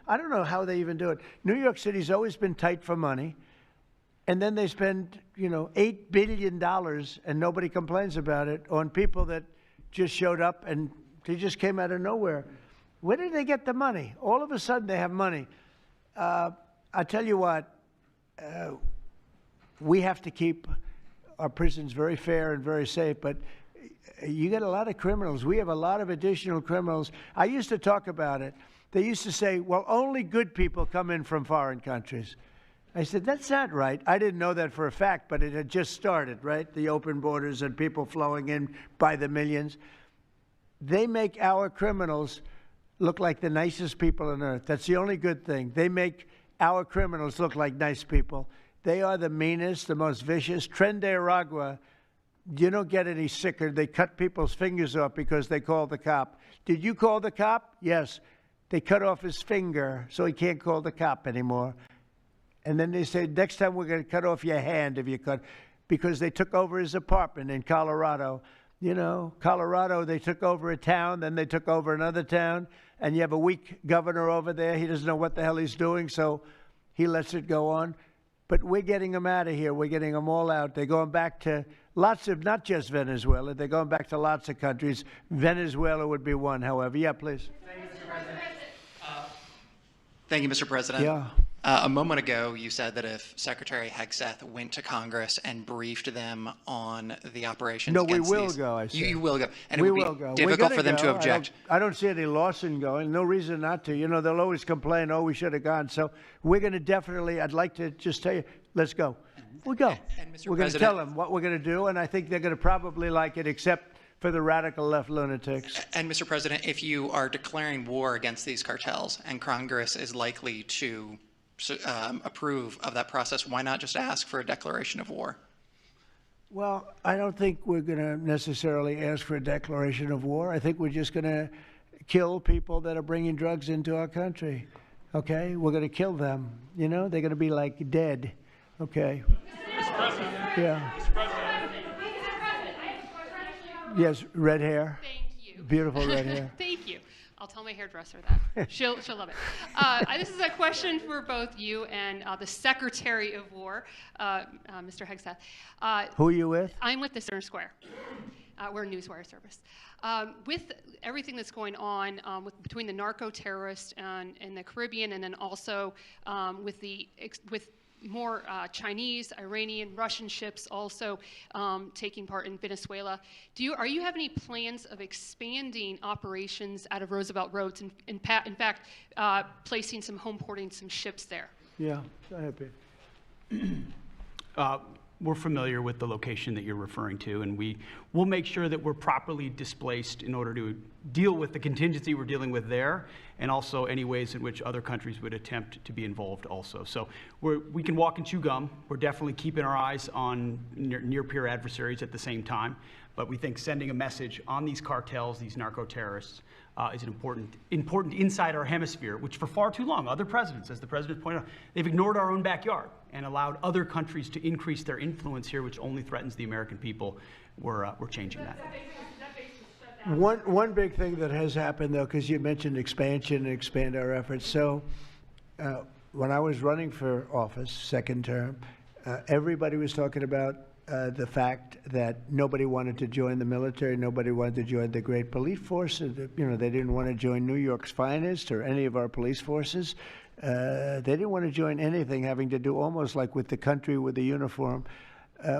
I don't know how they even do it. New York City's always been tight for money. And then they spend, $8 billion, and nobody complains about it, on people that just showed up and they just came out of nowhere. Where did they get the money? All of a sudden they have money. I tell you what, we have to keep our prisons very fair and very safe, but you get a lot of criminals. We have a lot of additional criminals. I used to talk about it. They used to say, well, only good people come in from foreign countries. I said, that's not right. I didn't know that for a fact, but it had just started, right? The open borders and people flowing in by the millions. They make our criminals look like the nicest people on earth. That's the only good thing. They make our criminals look like nice people. They are the meanest, the most vicious. Tren de Aragua, you don't get any sicker. They cut people's fingers off because they called the cop. Did you call the cop? Yes. They cut off his finger so he can't call the cop anymore. And then they say, next time we're going to cut off your hand if you cut, because they took over his apartment in Colorado. Colorado, they took over a town, then they took over another town, and you have a weak governor over there. He doesn't know what the hell he's doing, so he lets it go on. But we're getting them out of here. We're getting them all out. They're going back to lots of, not just Venezuela, they're going back to lots of countries. Venezuela would be one, however. Yeah, please. Thank you, Mr. President. Yeah. A moment ago, you said that if Secretary Hegseth went to Congress and briefed them on the operations No, we against will these, go, I said. You will go. And we it would will be go. difficult for them to object. I don't see any loss in going. No reason not to. They'll always complain, oh, we should have gone. So we're going to definitely, I'd like to just tell you, let's go. We'll go. We're going to tell them what we're going to do, and I think they're going to probably like it, except for the radical left lunatics. And Mr. President, if you are declaring war against these cartels and Congress is likely to approve of that process, why not just ask for a declaration of war? Well, I don't think we're going to necessarily ask for a declaration of war. I think we're just going to kill people that are bringing drugs into our country. Okay? We're going to kill them. They're going to be like dead. Okay? Mr. President. Yeah. Mr. President. Yes, red hair. Thank you. Beautiful red hair. Thank you. I'll tell my hairdresser that. She'll love it. This is a question for both you and the Secretary of War, Mr. Hegseth. Who are you with? I'm with the Center Square. We're a newswire service. With everything that's going on between the narco terrorists in the Caribbean, and then also with more Chinese, Iranian, Russian ships also taking part in Venezuela. Are you have any plans of expanding operations out of Roosevelt Roads, and in fact, placing some home porting some ships there? Yeah, go ahead, Pete. We're familiar with the location that you're referring to, and we'll make sure that we're properly displaced in order to deal with the contingency we're dealing with there, and also any ways in which other countries would attempt to be involved also. So we can walk and chew gum. We're definitely keeping our eyes on near-peer adversaries at the same time, but we think sending a message on these cartels, these narco-terrorists, is an important inside our hemisphere, which for far too long, other presidents, as the president pointed out, they've ignored our own backyard and allowed other countries to increase their influence here, which only threatens the American people. We're changing that. One big thing that has happened, though, because you mentioned expansion and expand our efforts. So when I was running for office, second term, everybody was talking about the fact that nobody wanted to join the military, nobody wanted to join the great police force. They didn't want to join New York's finest or any of our police forces. They didn't want to join anything having to do almost like with the country with the uniform.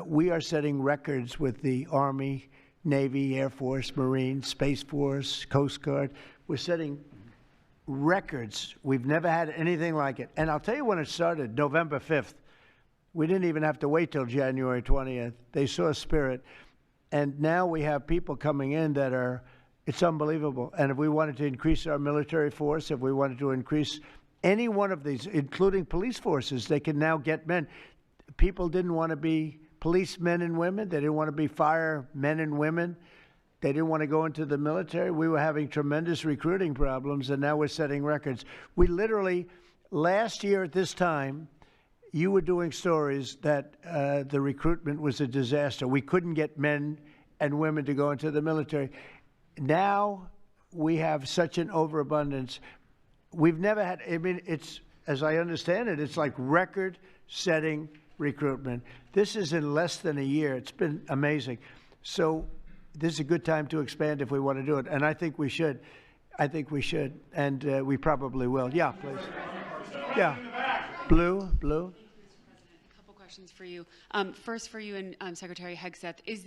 We are setting records with the Army, Navy, Air Force, Marines, Space Force, Coast Guard. We're setting records. We've never had anything like it. And I'll tell you when it started, November 5th. We didn't even have to wait till January 20th. They saw spirit. And now we have people coming in that are, it's unbelievable. And if we wanted to increase our military force, if we wanted to increase any one of these, including police forces, they can now get men. People didn't want to be policemen and women. They didn't want to be firemen and women. They didn't want to go into the military. We were having tremendous recruiting problems, and now we're setting records. We literally, last year at this time, you were doing stories that the recruitment was a disaster. We couldn't get men and women to go into the military. Now we have such an overabundance. We've never had, I mean, it's, as I understand it, it's like record-setting recruitment. This is in less than a year. It's been amazing. So this is a good time to expand if we want to do it, and I think we should. I think we should, and we probably will. Yeah, please. Yeah. Blue. A couple questions for you. First for you and Secretary Hegseth. Is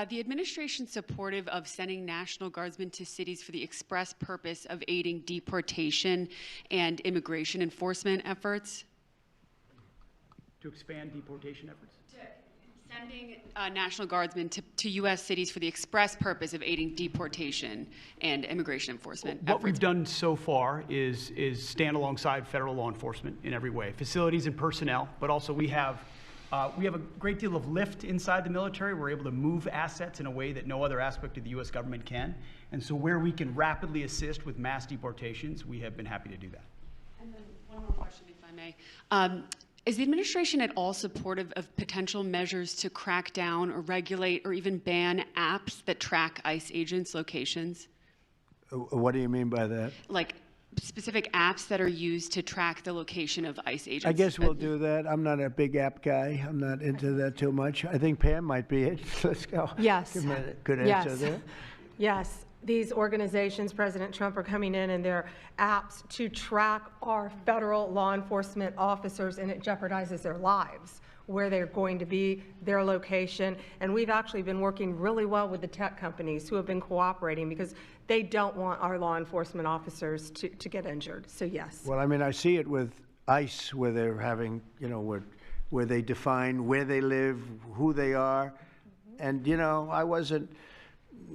the administration supportive of sending National Guardsmen to cities for the express purpose of aiding deportation and immigration enforcement efforts? To expand deportation efforts? Sending National Guardsmen to U.S. cities for the express purpose of aiding deportation and immigration enforcement efforts. What we've done so far is stand alongside federal law enforcement in every way, facilities and personnel, but also we have a great deal of lift inside the military. We're able to move assets in a way that no other aspect of the U.S. government can. And so where we can rapidly assist with mass deportations, we have been happy to do that. And then one more question, if I may. Is the administration at all supportive of potential measures to crack down or regulate or even ban apps that track ICE agents' locations? What do you mean by that? Like specific apps that are used to track the location of ICE agents? I guess we'll do that. I'm not a big app guy. I'm not into that too much. I think Pam might be it. Let's go. Yes. Give me a good answer there. Yes. These organizations, President Trump, are coming in and their apps to track our federal law enforcement officers, and it jeopardizes their lives, where they're going to be, their location. And we've actually been working really well with the tech companies who have been cooperating because they don't want our law enforcement officers to get injured. So yes. Well, I mean, I see it with ICE, where they're having, where they define where they live, who they are. And,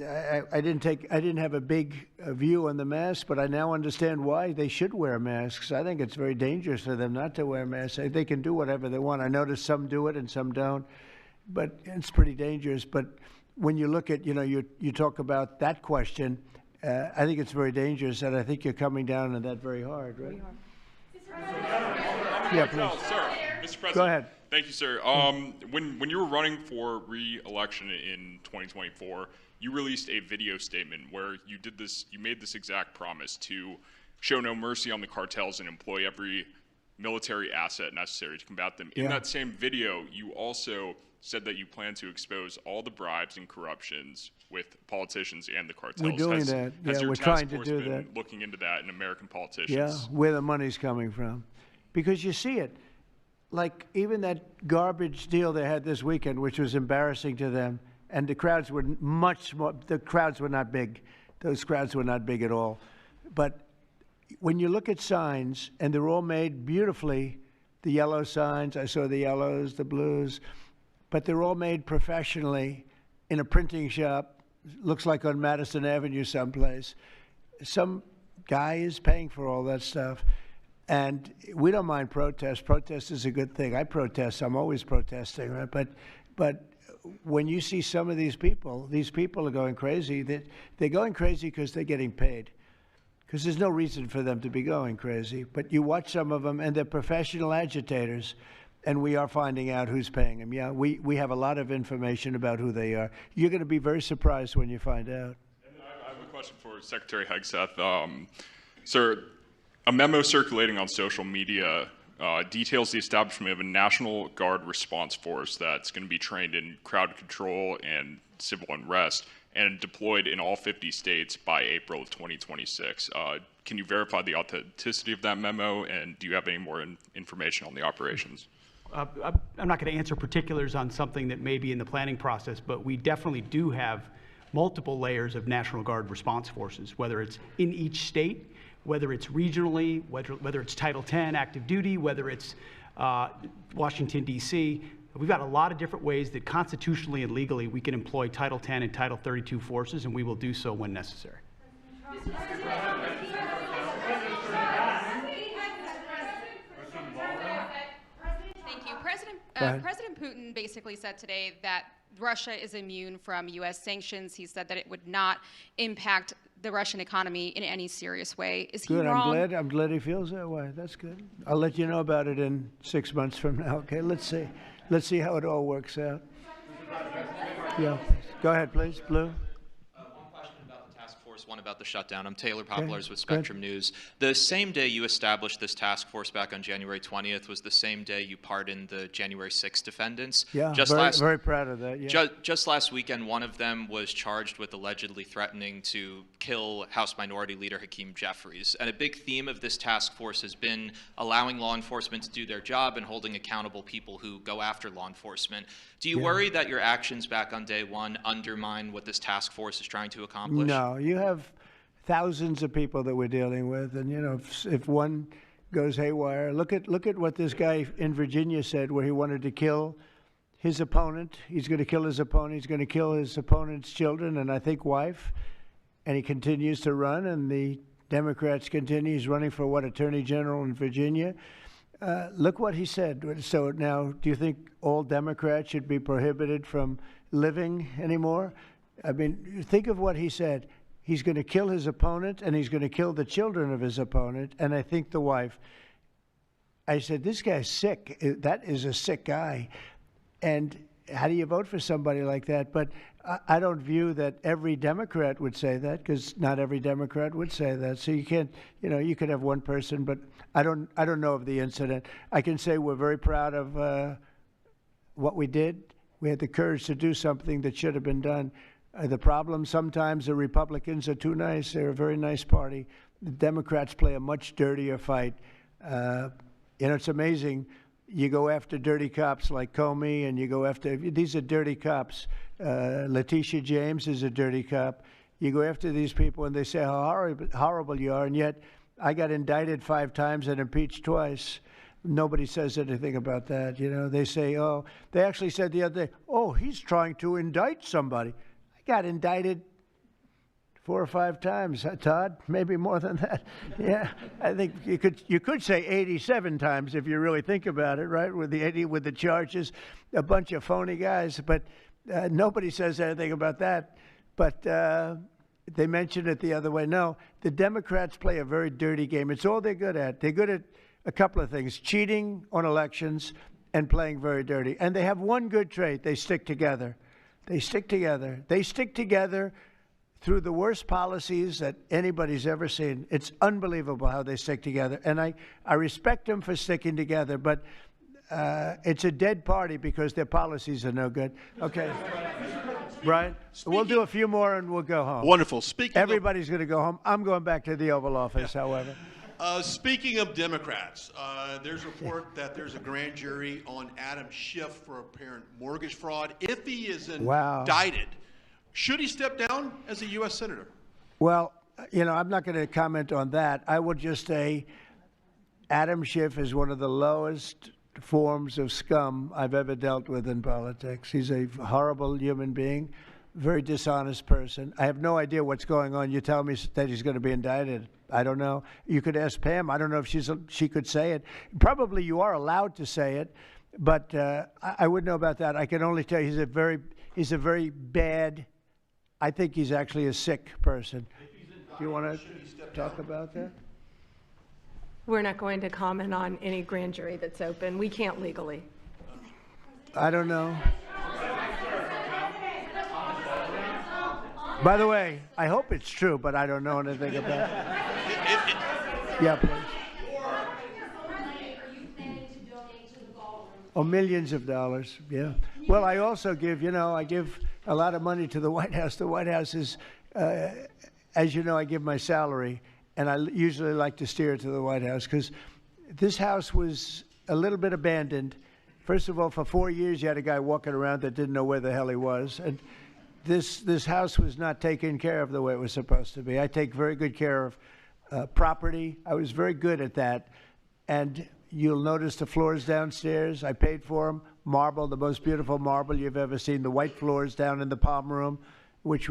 I didn't have a big view on the mask, but I now understand why they should wear masks. I think it's very dangerous for them not to wear masks. They can do whatever they want. I notice some do it and some don't, but it's pretty dangerous. But when you look at, you talk about that question, I think it's very dangerous, and I think you're coming down on that very hard, right? Yeah, please. Sir, Mr. President. Go ahead. Thank you, sir. When you were running for re-election in 2024, you released a video statement where you made this exact promise to show no mercy on the cartels and employ every military asset necessary to combat them. In that same video, you also said that you plan to expose all the bribes and corruptions with politicians and the cartels. We're doing that. Has your we're task trying to force do been that. looking into that in American politicians? Yeah, where the money's coming from. Because you see it. like even that garbage deal they had this weekend, which was embarrassing to them, and the crowds were much more, the crowds were not big. Those crowds were not big at all. But when you look at signs, and they're all made beautifully, the yellow signs, I saw the yellows, the blues, but they're all made professionally in a printing shop, looks like on Madison Avenue someplace. Some guy is paying for all that stuff. And we don't mind protest. Protest is a good thing. I protest. I'm always protesting, right? But when you see some of these people are going crazy. They're going crazy because they're getting paid. Because there's no reason for them to be going crazy. But you watch some of them, and they're professional agitators, and we are finding out who's paying them. Yeah, we have a lot of information about who they are. You're going to be very surprised when you find out. And I have a question for Secretary Hegseth. Sir, a memo circulating on social media details the establishment of a National Guard response force that's going to be trained in crowd control and civil unrest and deployed in all 50 states by April of 2026. Can you verify the authenticity of that memo, and do you have any more information on the operations? I'm not going to answer particulars on something that may be in the planning process, but we definitely do have multiple layers of National Guard response forces, whether it's in each state, whether it's regionally, whether it's Title 10 active duty, whether it's Washington, D.C. We've got a lot of different ways that constitutionally and legally we can employ Title 10 and Title 32 forces, and we will do so when necessary. Thank you. President Putin basically said today that Russia is immune from U.S. sanctions. He said that it would not impact the Russian economy in any serious way. Is he wrong? Good. I'm glad he feels that way. That's good. I'll let you know about it in 6 months from now. Okay. Let's see how it all works out. Yeah. Go ahead, please. Blue. One question about the task force, one about the shutdown. I'm Taylor Poplars with Spectrum News. The same day you established this task force back on January 20th was the same day you pardoned the January 6th defendants. Yeah, very proud of that. Yeah. Just last weekend, one of them was charged with allegedly threatening to kill House Minority Leader Hakeem Jeffries. And a big theme of this task force has been allowing law enforcement to do their job and holding accountable people who go after law enforcement. Do you worry that your actions back on day one undermine what this task force is trying to accomplish? No, you have thousands of people that we're dealing with, and you know, if one goes haywire, look at what this guy in Virginia said, where he wanted to kill his opponent. He's going to kill his opponent. He's going to kill his opponent's children and I think wife, and he continues to run. And the Democrats continue. He's running for what, Attorney General in Virginia. Look what he said. So now, do you think all Democrats should be prohibited from living anymore? I mean, think of what he said. He's going to kill his opponent, and he's going to kill the children of his opponent, and I think the wife. I said, this guy's sick. That is a sick guy. And how do you vote for somebody like that? But I don't view that every Democrat would say that, because not every Democrat would say that. So you can't, you know, you could have one person, but I don't know of the incident. I can say we're very proud of what we did. We had the courage to do something that should have been done. The problem, sometimes the Republicans are too nice. They're a very nice party. The Democrats play a much dirtier fight. You know, it's amazing. You go after dirty cops like Comey, and you go after, these are dirty cops. Letitia James is a dirty cop. You go after these people, and they say how horrible you are, and yet I got indicted 5 times and impeached twice. Nobody says anything about that. You know, they say, oh, they actually said the other day, oh, he's trying to indict somebody. I got indicted 4 or 5 times, Todd, maybe more than that. Yeah, I think you could say 87 times if you really think about it, right? With the charges, a bunch of phony guys, but nobody says anything about that. But they mentioned it the other way. No, the Democrats play a very dirty game. It's all they're good at. They're good at a couple of things: cheating on elections and playing very dirty. And they have one good trait: they stick together. They stick together. They stick together through the worst policies that anybody's ever seen. It's unbelievable how they stick together. And I respect them for sticking together, but it's a dead party because their policies are no good. Okay. Brian, we'll do a few more and we'll go home. Wonderful. Everybody's going to go home. I'm going back to the Oval Office, however. Speaking of Democrats, there's a report that there's a grand jury on Adam Schiff for apparent mortgage fraud. If he is indicted, should he step down as a U.S. Senator? Well, you know, I'm not going to comment on that. I will just say Adam Schiff is one of the lowest forms of scum I've ever dealt with in politics. He's a horrible human being, very dishonest person. I have no idea what's going on. You tell me that he's going to be indicted. I don't know. You could ask Pam. I don't know if she could say it. Probably you are allowed to say it, but I wouldn't know about that. I can only tell you he's a very bad, I think he's actually a sick person. Do you want to talk about that? We're not going to comment on any grand jury that's open. We can't legally. I don't know. By the way, I hope it's true, but I don't know anything about it. Yeah, please. Oh, millions of dollars, yeah. Well, I also give, I give a lot of money to the White House. The White House is, as you know, I give my salary, and I usually like to steer it to the White House because this house was a little bit abandoned. First of all, for 4 years, you had a guy walking around that didn't know where the hell he was. And this house was not taken care of the way it was supposed to be. I take very good care of property. I was very good at that. And you'll notice the floors downstairs, I paid for them. Marble, the most beautiful marble you've ever seen. The white floors down in the palm room, which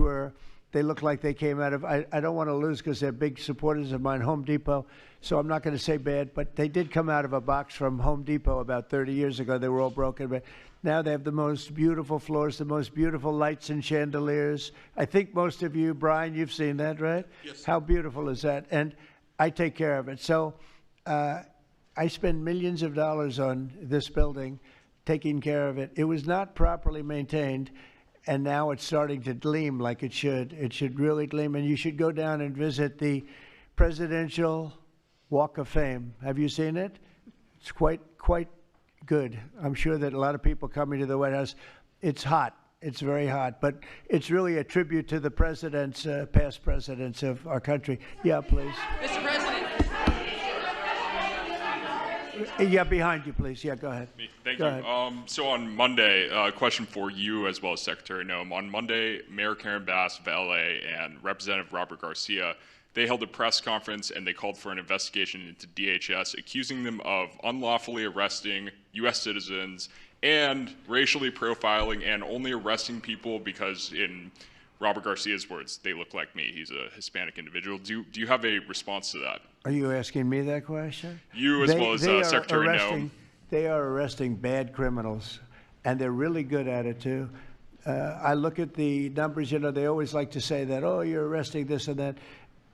they look like they came out of, I don't want to lose because they're big supporters of mine, Home Depot. So I'm not going to say bad, but they did come out of a box from Home Depot about 30 years ago. They were all broken, but now they have the most beautiful floors, the most beautiful lights and chandeliers. I think most of you, Brian, you've seen that, right? Yes. How beautiful is that? And I take care of it. So I spend millions of dollars on this building, taking care of it. It was not properly maintained, and now it's starting to gleam like it should. It should really gleam, and you should go down and visit the Presidential Walk of Fame. Have you seen it? It's quite good. I'm sure that a lot of people coming to the White House, it's hot. It's very hot, but it's really a tribute to the presidents, past presidents of our country. Yeah, please. Mr. President. Yeah, behind you, please. Yeah, go ahead. Thank Go you. ahead. So on Monday, a question for you as well as Secretary Noem. On Monday, Mayor Karen Bass of LA and Representative Robert Garcia, they held a press conference and they called for an investigation into DHS, accusing them of unlawfully arresting U.S. citizens and racially profiling and only arresting people because, in Robert Garcia's words, they look like me. He's a Hispanic individual. Do you have a response to that? Are you asking me that question? You as well as Secretary Noem. They are arresting bad criminals, and they're really good at it, too. I look at the numbers, they always like to say that, oh, you're arresting this and that.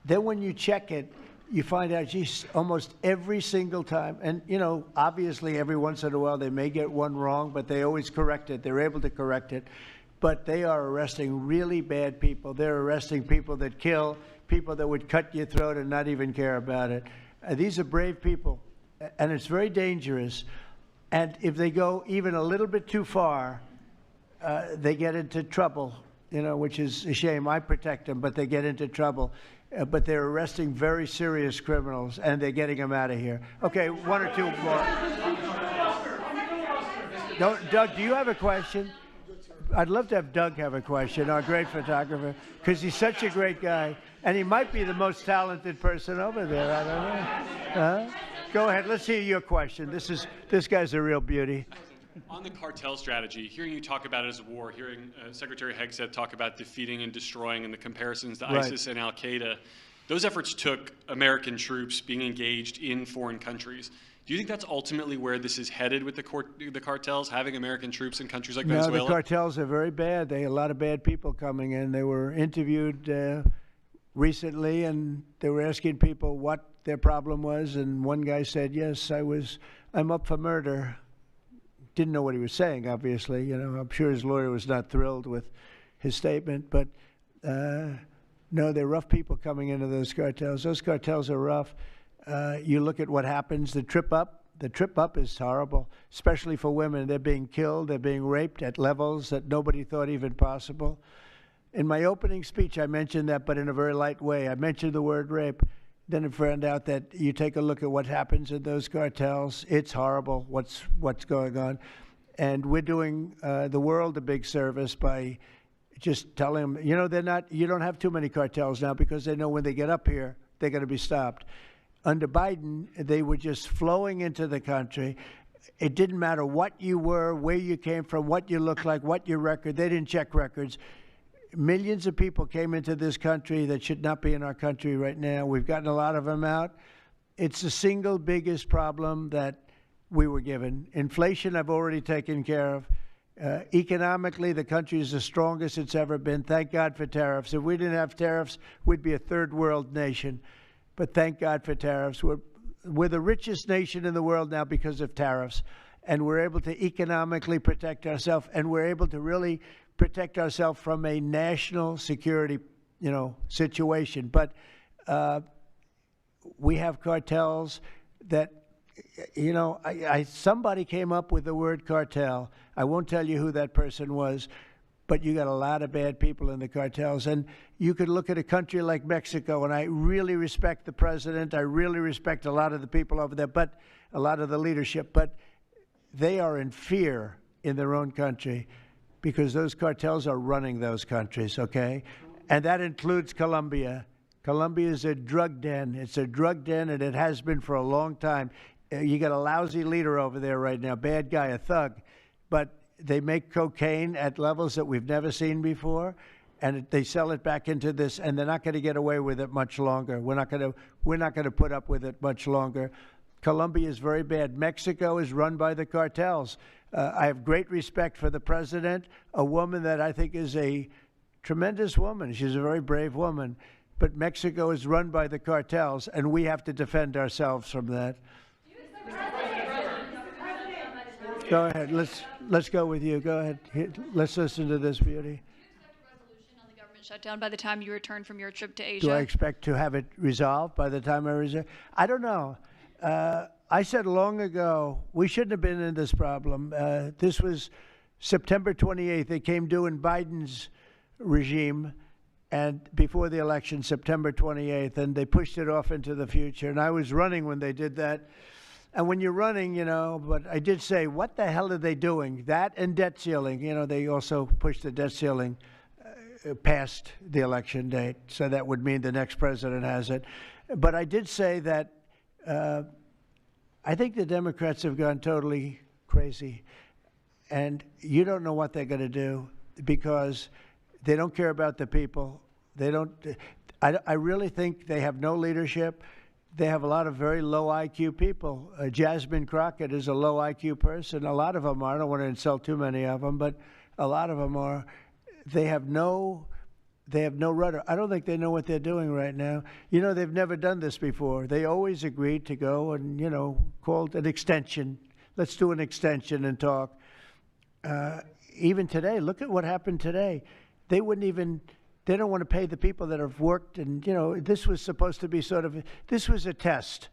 Then when you check it, you find out, geez, almost every single time, and, obviously every once in a while they may get one wrong, but they always correct it. They're able to correct it. But they are arresting really bad people. They're arresting people that kill, people that would cut your throat and not even care about it. These are brave people, and it's very dangerous. And if they go even a little bit too far, they get into trouble, which is a shame. I protect them, but they get into trouble. But they're arresting very serious criminals, and they're getting them out of here. Okay, one or two more. Doug, do you have a question? I'd love to have Doug have a question, our great photographer, because he's such a great guy, and he might be the most talented person over there. I don't know. Go ahead. Let's hear your question. This guy's a real beauty. On the cartel strategy, hearing you talk about it as a war, hearing Secretary Hegseth talk about defeating and destroying and the comparisons to ISIS and Al-Qaeda, those efforts took American troops being engaged in foreign countries. Do you think that's ultimately where this is headed with the cartels, having American troops in countries like Venezuela? No, the cartels are very bad. They have a lot of bad people coming in. They were interviewed recently, and they were asking people what their problem was, and one guy said, yes, I'm up for murder. Didn't know what he was saying, obviously. I'm sure his lawyer was not thrilled with his statement, but no, they're rough people coming into those cartels. Those cartels are rough. You look at what happens, the trip up is horrible, especially for women. They're being killed, they're being raped at levels that nobody thought even possible. In my opening speech, I mentioned that, but in a very light way. I mentioned the word rape. Then I found out that you take a look at what happens in those cartels. It's horrible what's going on. And we're doing the world a big service by just telling them, you know, you don't have too many cartels now because they know when they get up here, they're going to be stopped. Under Biden, they were just flowing into the country. It didn't matter what you were, where you came from, what you looked like, what your record. They didn't check records. Millions of people came into this country that should not be in our country right now. We've gotten a lot of them out. It's the single biggest problem that we were given. Inflation, I've already taken care of. Economically, the country is the strongest it's ever been. Thank God for tariffs. If we didn't have tariffs, we'd be a third world nation. But thank God for tariffs. We're the richest nation in the world now because of tariffs. And we're able to economically protect ourselves, and we're able to really protect ourselves from a national security, situation. But we have cartels that, somebody came up with the word cartel. I won't tell you who that person was, but you got a lot of bad people in the cartels. And you could look at a country like Mexico, and I really respect the president. I really respect a lot of the people over there, but a lot of the leadership. But they are in fear in their own country because those cartels are running those countries, okay? And that includes Colombia. Colombia is a drug den. It's a drug den, and it has been for a long time. You got a lousy leader over there right now, bad guy, a thug. But they make cocaine at levels that we've never seen before, and they sell it back into this, and they're not going to get away with it much longer. We're not going to put up with it much longer. Colombia is very bad. Mexico is run by the cartels. I have great respect for the president, a woman that I think is a tremendous woman. She's a very brave woman. But Mexico is run by the cartels, and we have to defend ourselves from that. Go ahead. Let's go with you. Go ahead. Let's listen to this beauty. Shutdown by the time you return from your trip to Asia? Do I expect to have it resolved by the time I return? I don't know. I said long ago we shouldn't have been in this problem. This was September 28th. It came due in Biden's regime, and before the election, September 28th, and they pushed it off into the future. And I was running when they did that. And when you're running, but I did say, what the hell are they doing? That and debt ceiling. They also pushed the debt ceiling past the election date, so that would mean the next president has it. But I did say that I think the Democrats have gone totally crazy, and you don't know what they're going to do because they don't care about the people. They don't. I really think they have no leadership. They have a lot of very low IQ people. Jasmine Crockett is a low IQ person. A lot of them are. I don't want to insult too many of them, but a lot of them are. They have no rudder. I don't think they know what they're doing right now. They've never done this before. They always agreed to go and, called an extension. Let's do an extension and talk. Even today, look at what happened today. They don't want to pay the people that have worked. And, this was supposed to be this was a test.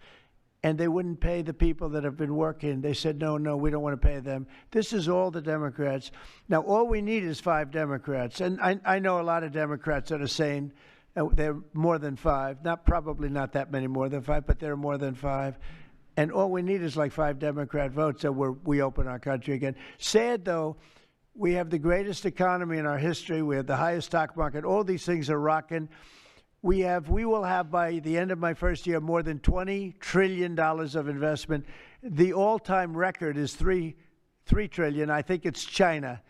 And they wouldn't pay the people that have been working. They said, no, we don't want to pay them. This is all the Democrats. Now, all we need is 5 Democrats. And I know a lot of Democrats that are saying they're more than 5. Probably not that many more than 5, but they're more than 5. And all we need is like 5 Democrat votes so we open our country again. Sad, though, we have the greatest economy in our history. We have the highest stock market. All these things are rocking. We will have by the end of my first year more than $20 trillion of investment. The all-time record is $3 trillion. I think it's China.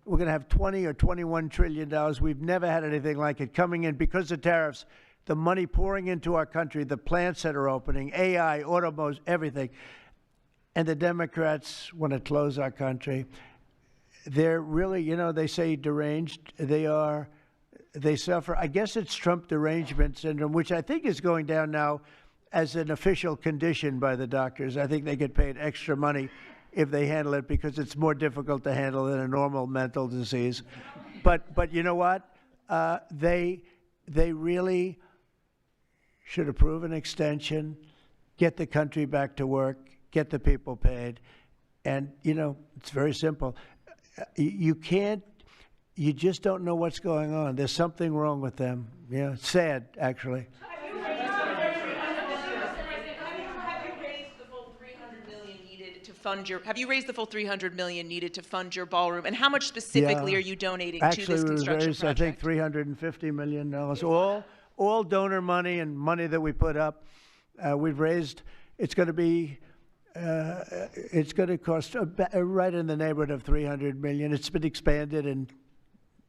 We're going to have $20 or $21 trillion. We've never had anything like it coming in because of tariffs. The money pouring into our country, the plants that are opening, AI, automobiles, everything. And the Democrats want to close our country. They're really, they say deranged. They suffer. I guess it's Trump derangement syndrome, which I think is going down now as an official condition by the doctors. I think they get paid extra money if they handle it because it's more difficult to handle than a normal mental disease. But you know what? They really should approve an extension, get the country back to work, get the people paid. And, it's very simple. You just don't know what's going on. There's something wrong with them. It's sad, actually. fund your, have you raised the full $300 million needed to fund your ballroom? And how much specifically are you donating to this construction raised, project? I think, $350 million. All donor money and money that we put up. We've raised, it's going to be, it's going to cost right in the neighborhood of $300 million. It's been expanded and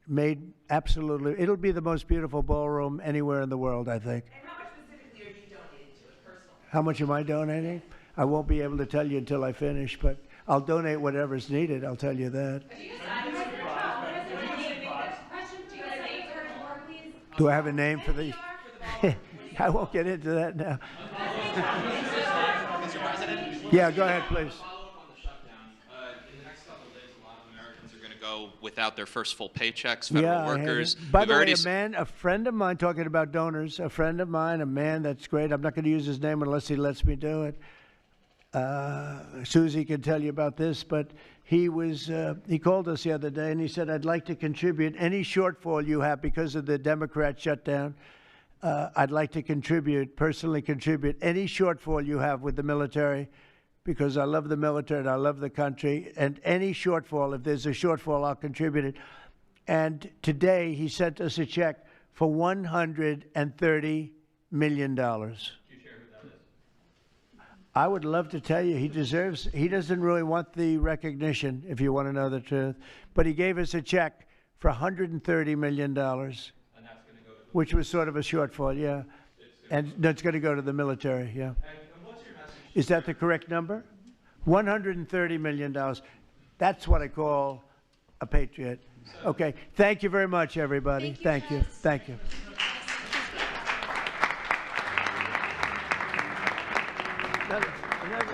made absolutely, it'll be the most beautiful ballroom anywhere in the world, I think. And how much specifically are you donating to it personally? How much am I donating? I won't be able to tell you until I finish, but I'll donate whatever's needed, I'll tell you that. Do I have a name for these? I won't get into that now. Yeah, go ahead, please. In the next couple of days, a lot of Americans are going to go without their first full paychecks, federal workers. By the way, a friend of mine, talking about donors, a friend of mine, a man that's great, I'm not going to use his name unless he lets me do it. Susie can tell you about this, but he called us the other day and he said, I'd like to contribute any shortfall you have because of the Democrat shutdown. I'd like to personally contribute any shortfall you have with the military, because I love the military and I love the country, and any shortfall, if there's a shortfall, I'll contribute it. And today he sent us a check for $130 million. I would love to tell you he doesn't really want the recognition, if you want to know the truth, but he gave us a check for $130 million, which was sort of a shortfall, yeah. And that's going to go to the military, yeah. Is that the correct number? $130 million. That's what I call a patriot. Okay. Thank you very much, everybody. Thank you. Thank you. Another